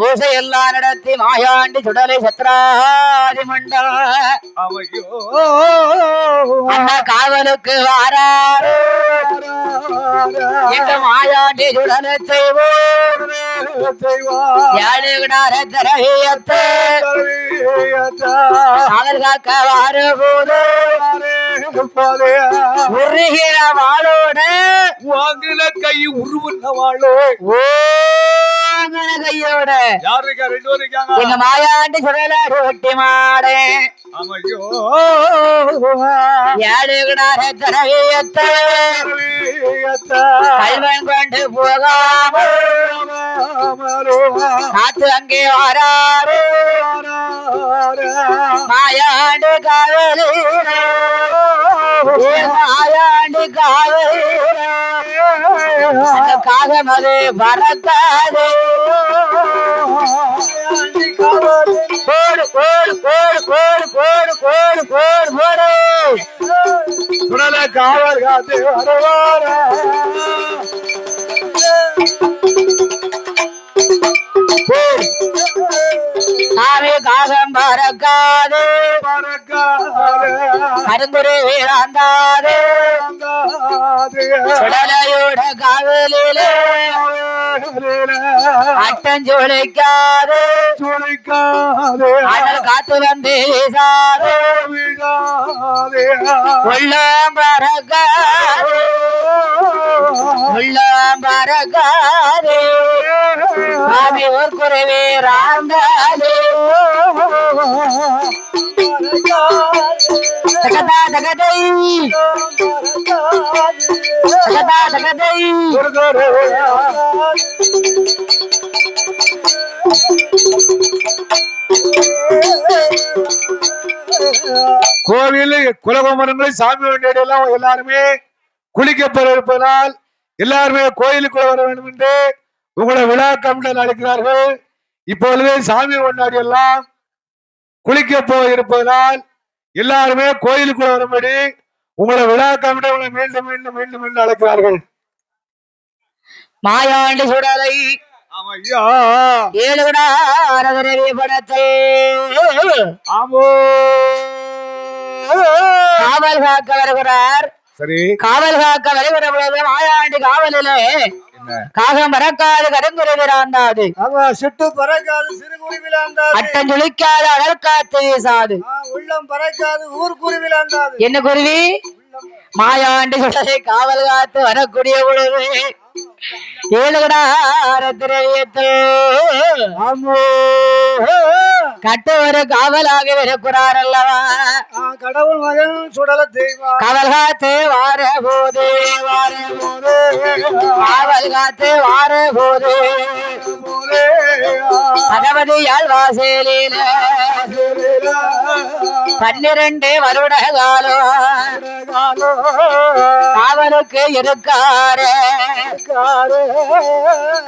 பூசை எல்லாம் நடத்தி மாயாண்டி சுடலை சத்ராதி மண்டல அண்ணா காவலுக்கு வாராரு இந்த மாயாண்டி சுடலை செய்வோம் 7 விடார திரவியத்தை காவல் காக்க வார போது உருகிற வாழோட வாங்கின கை உருவுன வாழோ கையோட யாரு இருக்கா 2 பேர் இருக்காங்க எங்க மாயாண்டி சுடலாடு ஒட்டி மாடே ஆமையோ 7 விடார திரவியத்தை கல்வன் கொண்டு போகாம காத்து அங்கே வாராரு மாயாண்டு காவலி மாயாண்டு காவலி காகமது பறக்காது போடு போடு போடு போடு போடு போடு போடு போடு சுடல காவல் காத்து வருவார சாமி காகம் பறக்காது கருங்குரு வீராந்தாது சுடலையோட காவலிலே அட்டஞ்சொழிக்காது அடல் காத்து வந்து வீசாது உள்ளம் பறக்காது உள்ளம் பறக்காது சாமி ஒரு குருவி ராந்தாது தகதா தகதை தகதா தகதை கோவில் குலகுமரங்களை சாமி வேண்டியெல்லாம் எல்லாருமே குளிக்கப்பெற இருப்பதனால் எல்லாருமே கோயிலுக்குள்ள வர வேண்டும் என்று உங்களை விழா கமிட்டியில் அழைக்கிறார்கள். இப்பொழுதே சாமி கொண்டாடி எல்லாம் குளிக்க போயிருப்பதனால் எல்லாருமே கோயிலுக்குள்ள வரும்படி உங்களை விழா கமிட்டி மீண்டும் மீண்டும் மீண்டும் மீண்டும் அழைக்கிறார்கள். மாயாண்டி சுடலை ஏழுகடாரதரவி படத்தை காவல் காக்க வருகிறார். சரி, காவல் காக்க வருகிற பொழுது மாயாண்டி காவலிலே காகம் பறக்காது கருங்குருவிராந்தாது சிட்டு பறக்காது சிறுகுருவிலாந்தாது அட்டம் சுழிக்காது அடல் காத்து வீசாது உள்ளம் பறக்காது ஊர் குருவிலாந்தாது. என்ன குருவி? மாயாண்டி சுடலை காவல் காத்து வரக்கூடிய பொழுது கட்டவர காவலாக இருக்கிறார் அல்லவா கடவுள் மகன் சுடல தெய்வம் காவல் காத்து வார போது காவல் காத்து வார போது பகவதியால் வாசலில 12 வருட காலம் காவலுக்கு இருக்காரு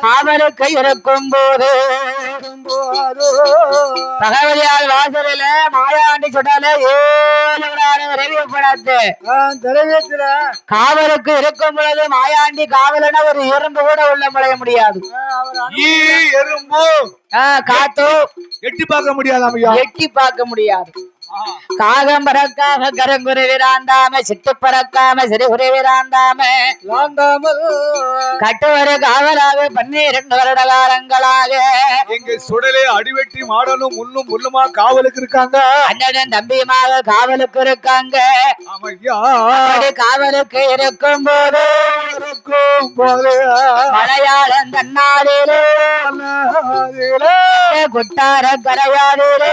காவலுக்கு இருக்கும் போது பகவதியால் வாசலில மாயாண்டி சுடல 7 ரவிப்படத்து காவலுக்கு இருக்கும் பொழுது மாயாண்டி காவலன ஒரு எறும்பு கூட உள்ள முளைய முடியாது. எறும்பு காத்து எட்டி பார்க்க முடியாது, எட்டி பார்க்க முடியாது. காகம் பறக்காம கருங்குருவிராந்தாம சிட்டு பறக்காம சிறுகுருவிராந்தாம கட்டுவர காவலாக 12 வருட காலங்களாக எங்க சுடலே அடிவெட்டி மாடலும் முள்ளும் முள்ளுமா காவலுக்கு இருக்காங்க. அண்ணன் தம்பியுமாக காவலுக்கு இருக்காங்க. காவலுக்கு இருக்கும் போது மலையாளம் தன்னாடிலே குட்டார கரையாடிலே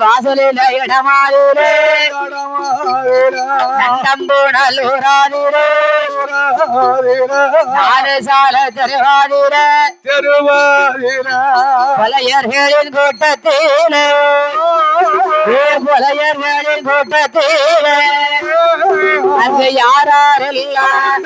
வாசலில இடமாடிலே நம்பூணலூராடிலே சால தெருவாடிலே புலையர்களின் கூட்டத்திலே புலையர்களின் கூட்டத்திலே அங்கு யாரெல்லாம்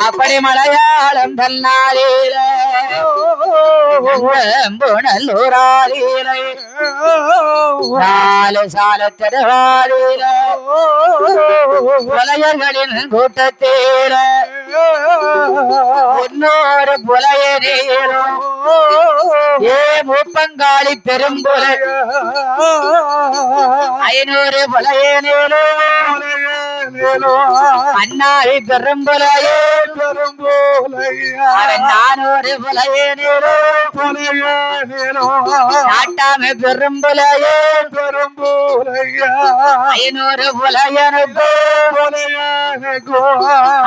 அப்படி மலையாளம் தன்னாளில புனலூராளிலை 4 சால தெருவாளில புலையர்களின் கூட்டத்தீர இன்னொரு புலையரீரும் ஏ மூப்பங்காளி பெரும்புலை 500 புலையனீரும் அண்ணாவி பெரும்புலையே 400 புலையனீரும் நாட்டாமை பெரும்புலையே 500 புலையனுக்கு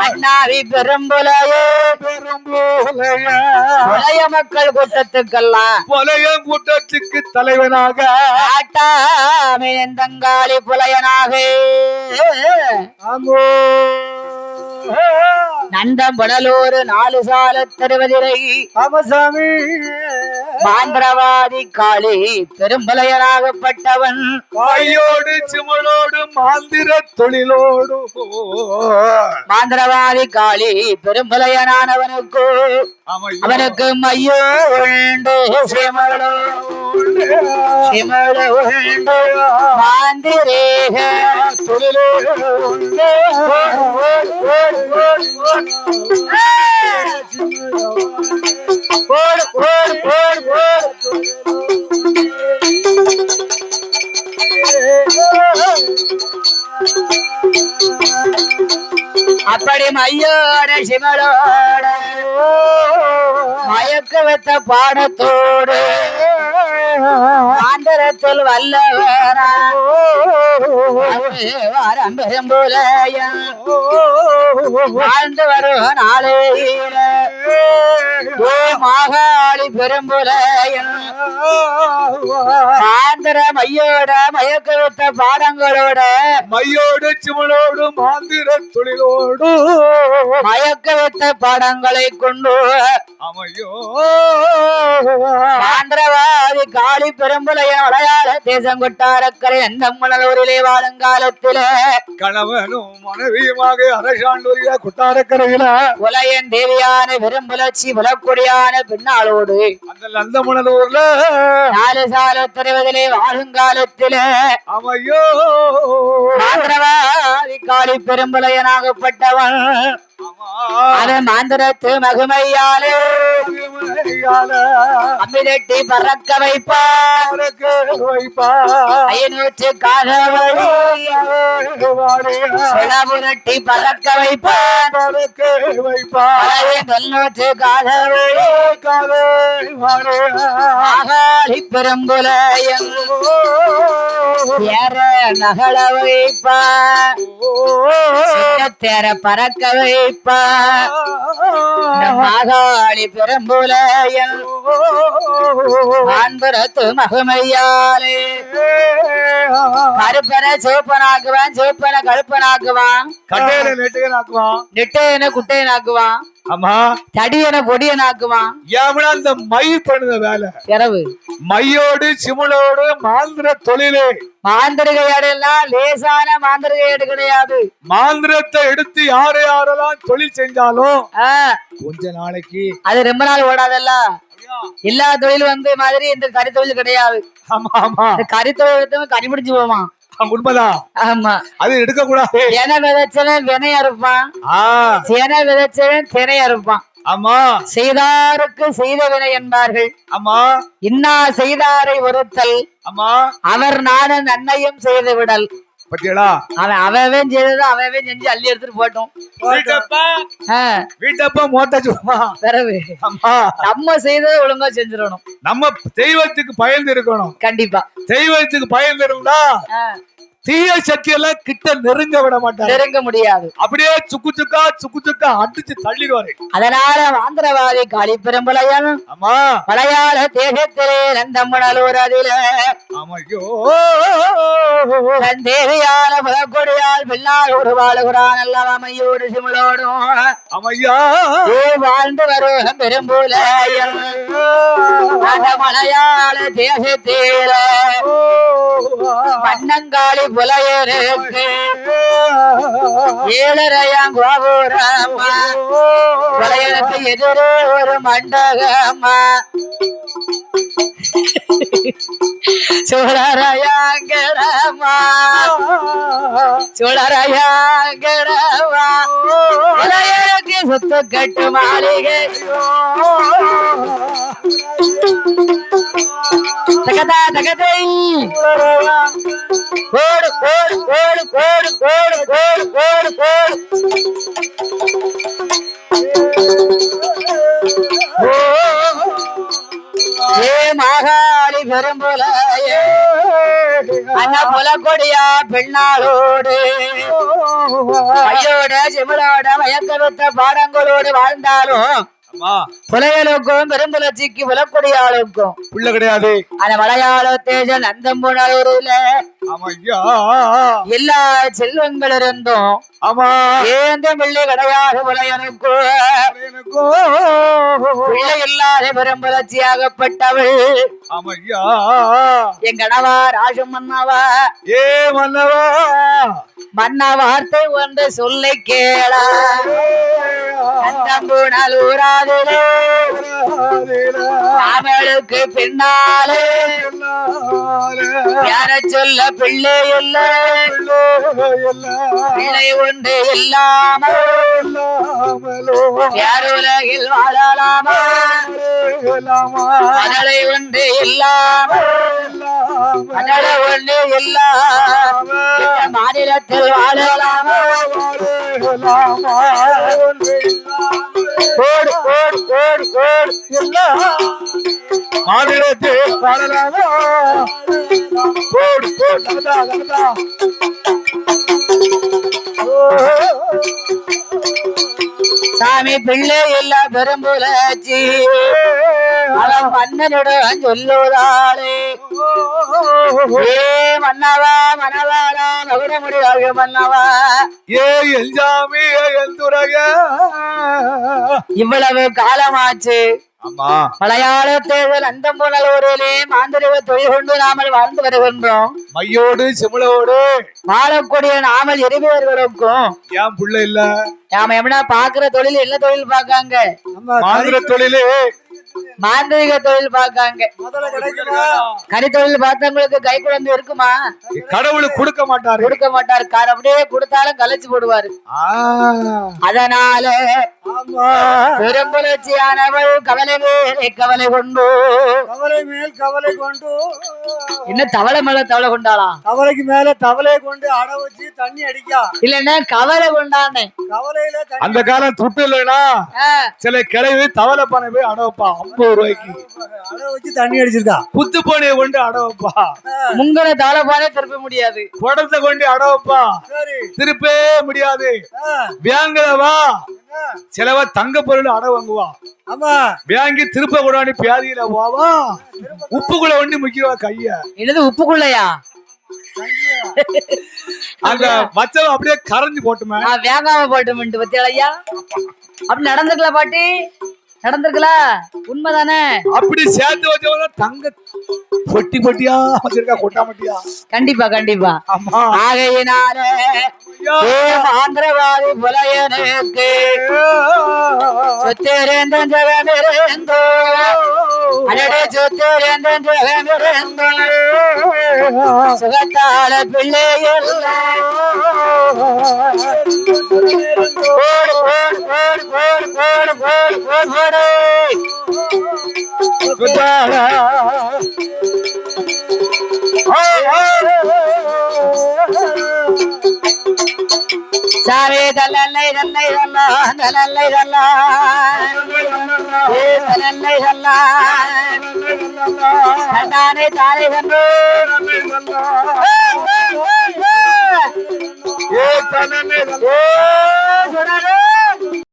அண்ணாவி பெரும்புலையே புலைய மக்கள் கூட்டத்துக்கெல்லாம் புலைய கூட்டத்துக்கு தலைவனாக நாட்டாமை தங்காளி புலையனாக நந்தம்படலூர் 4 சால தருவதிரை ஆமசாமி மாந்திரவாதி காளி பெரும்பலையனாகப்பட்டவன் கையோடு சிமலோடு மாந்திர தொழிலோடு மாந்திரவாதி காளி பெரும்பலையனானவனுக்கு அவனுக்கு மையோ உண்டு சிமலோ சிமலோ உண்டு மாந்திரேக தொழிலோ உண்டு ஓடு ஓடு ஓடு ஓடு அப்படி மையோட சிமலோட மயக்க வைத்த பாடத்தோடு ஆந்தரத்தில் வல்லவரா வாரம் பெரும்புலையன் வாழ்ந்து வரும் நாளையில மாகாளி பெரும்புலையன் ஆந்திர மையோட மயக்க வைத்த பாடங்களோட மையோடு சிமலோடு மாந்திர தொழிலோடு மயக்க வைத்த பாடங்களை கொண்டு அமையோ ஆந்திரவாதி காளி பெரும்புலைய மலையாள தேசம் கொட்டாரக்கரை எந்தம்மனூரிலே வாழுங்காலத்தில கணவனும் மனைவியுமாக அரசாண்டூரில கொட்டாரக்கரையில உலயன் தேவியான பெரும்புலச்சி புலக்குடியான பின்னாளோடு அந்த நந்தமணலூர்ல 4 சால திரைவதிலே வாழுங்காலத்தில அமையோ ஆந்திரவாதி காளி பெரும்புலையனாகப்பட்டவன் அது மாந்திரத்து மகிமையாலே அம்மிதட்டி பறக்க வைப்பார் 500 காதவழி பறக்க வைப்பார் 900 காதவழி பெரும்புலையன் ஏற நகல வைப்பார் தேர பறக்க வைப்பார் மாகாளி பெரும்புலையன் ஆண்புறத்து மகிமையாலே கருப்பன சிவப்பனாக்குவான் சிவப்பன கருப்பனாக்குவான் கட்டையில நெட்டுகனாக்குவான் நெட்டையன குட்டையனாக்குவான் ஆமா தடியன கொடியனாக்குவான் ஏமனா அந்த மை பண்ணுத வேலை இரவு மையோடு சிமுலோடு மாந்திர தொழிலே மாந்திரிகையாடெல்லாம் லேசான மாந்திரிகையாடு கிடையாது மாந்திரத்தை எடுத்து யாரெல்லாம் தொழில் செஞ்சாலும் கொஞ்ச நாளைக்கு அது ரொம்ப நாள் ஓடாதல்ல எல்லா தொழில் வந்து மாதிரி இந்த கறி தொழில் கிடையாது ஆமா ஆமா இந்த கறி தொழில் எடுத்தவங்க கறி பிடிச்சு போவான் உண்மைதான் ஆமா அது எடுக்க கூடாது என விதைச்சவன் வினை அறுப்பான் என விதைச்சவன் தினை அறுப்பான் ஆமா செய்தாருக்கு செய்த வினை என்பார்கள் ஆமா இன்னா செய்தாரை ஒருத்தல் ஆமா அவர் நானும் நன்மையும் செய்து விடல் பத்தியலா அவன் செய்தது அவன் செஞ்சு அள்ளி எடுத்துட்டு போட்டோம் வீட்டப்பா மோட்டாச்சுமா பிறகு ஆமா நம்ம செய்ததை ஒழுங்கா செஞ்சிடணும் நம்ம தெய்வத்துக்கு பயந்து இருக்கணும் கண்டிப்பா தெய்வத்துக்கு பயந்து இருந்தா தீய சக்தி எல்லாம் கிட்ட நெருங்க விட மாட்டாங்க நெருங்க முடியாது அப்படியே சுக்கு சுக்கா அடிச்சு தள்ளிடுவாரு அதனால ஆந்திரவாதி காளி பெரும்புலையன் ஆமா மலையாள தேசத்திலே நந்தமணலூர் அதில ஆமாயோ தன் தேவியால புலக்கொடியால் பின்னால் ஒரு வாழுகிறான் எல்லாம் அமையோடு சிமுலோடும் அமையா வாழ்ந்து வரும் பெரும்புலையன் அந்த மலையாள தேசத்தில மன்னங்காளி புலையருக்கு 7.5 கோபுரமா புலையருக்கு எதிரே ஒரு மண்டகமா சுடரையாங்கடமா புலையருக்கு சுத்து கட்டு மாளிகை தகதா தகதை ஓடு ஓடு ஓடு ஓடு ஓடு ஓடு ஓடு ஓடு ஏ மாகாளி பெரும்புலையே அந்த புலக்கொடியா பெண்ணாளோடு ஐயோட சிவளோட மயக்க வைத்த பாடங்களோடு வாழ்ந்தாலும் அம்மா புலையலுக்கும் பெரும்புலச்சிக்கு புலக்குடியாளுக்கும் புள்ள கிடையாது. அந்த மலையாள தேஜன் நந்தம்பூனூரில ஆமா ஐயா. எல்லா செல்வங்கள் இருந்தும் ஆமா ஏந்த பிள்ளை கிடையாது புலையனுக்கும் பிள்ளை இல்லாத பெரும்புலச்சியாகப்பட்டவள். ஆமா ஐயா. என் கணவா ராஜம் மன்னவா ஏ மன்னவா மன்ன வார்த்தை ஒன்று சொல்லை கேளா நந்தம்பூனல் ஊராதிலே அவளுக்கு பின்னாலே யார சொல்ல பிள்ளை இல்ல பிள்ளை ஒன்று இல்லாமல் யாருலகில் வாழலாமா மகளை ஒன்று இல்லாமல் மகளை ஒன்று இல்லாம மாநிலத்தில் வாழலாமா ஓடு ஓடு ஓடு ஓடு மாநிலத்தில் வாழலாமா போடு போடு. சாமி பிள்ளை இல்ல பெரும்புலச்சி அவன் மன்னனுடன் சொல்லுதாளே ஏ மன்னவா மனவாளா மகுட முடிவாக மன்னவா ஏ எல்ஜாமி எல்துரைய இவ்வளவு காலமாச்சு. ஆமா மலையாள தேர்தல் நந்தம்பூனலூரிலே மாந்திரிக தொழில் கொண்டு நாமல் வாழ்ந்து வருகின்றோம். மையோடு சிமிளோடு வாழக்கூடிய நாமல் இருவேர்களுக்கும் ஏன் புள்ள இல்ல? நாம எப்படின்னா பாக்குற தொழில் என்ன தொழில் பாக்காங்க? மாந்திர தொழிலு மாந்திரிக தொழில் பாக்காங்க. கனி தொழில் பார்த்தவங்களுக்கு கை குழந்தை இருக்குமா? கடவுளுக்கு கொடுக்க மாட்டாரு. கொடுக்க மாட்டாரு. கார் அப்படியே கொடுத்தாலும் கலைச்சு போடுவாரு. அதனால பெரும்புலச்சியானவள் கவலை மேலே கவலை கொண்டு கவலை மேல் கவலை கொண்டு இன்னும் தவளை மேல தவளை கொண்டாளா? கவலைக்கு மேல தவளையை கொண்டு அட வச்சு தண்ணி அடிக்கா இல்லன்னா கவலை கொண்டானே. கவலையில அந்த காலம் துட்டு இல்லைன்னா சில கிளவி தவளை பானை போய் அட வைப்பா 50 ரூபாய்க்கு அட வச்சு தண்ணி அடிச்சிருக்கா. குத்து பானையை கொண்டு அட வைப்பா. முங்கன தவளை பானை திருப்ப முடியாது. குடத்தை கொண்டு அட வைப்பா. திருப்பே முடியாது. வேங்கவா சிலவ தங்க பொருள் அட வாங்குவா. ஆமா வேங்கி திருப்ப கூடாது பியாதியில போவா. உப்புக்குள்ள ஒண்ணு முக்கியவா கைய. என்னது உப்புக்குள்ளையா? அந்த வச்சவ அப்படியே கரைஞ்சு போட்டுமே. வேகாம போட்டு பத்தியா அப்படி நடந்துக்கல பாட்டி நடந்திருக்கல. உண்மைதானே? அப்படி சேர்த்து வச்சவங்க தங்க பொட்டி பொட்டியா வச்சிருக்கா கொட்டாமட்டியா. கண்டிப்பா கண்டிப்பா. ஆமா ஆகையினால ஆந்திரவாதி புலையனுக்கு சொத்தேரேந்தன் ஜெகமிருந்தோ அடடே சொத்தேரேந்தன் ஜெகமிருந்தோ சுகத்தால பிள்ளைகள் சாவே தல்லை தல்லை தல்லா தல்லை தல்லா தல்லை தல்லா தானே தானே கண்டு ஏ தன்னை ஏ சுடரே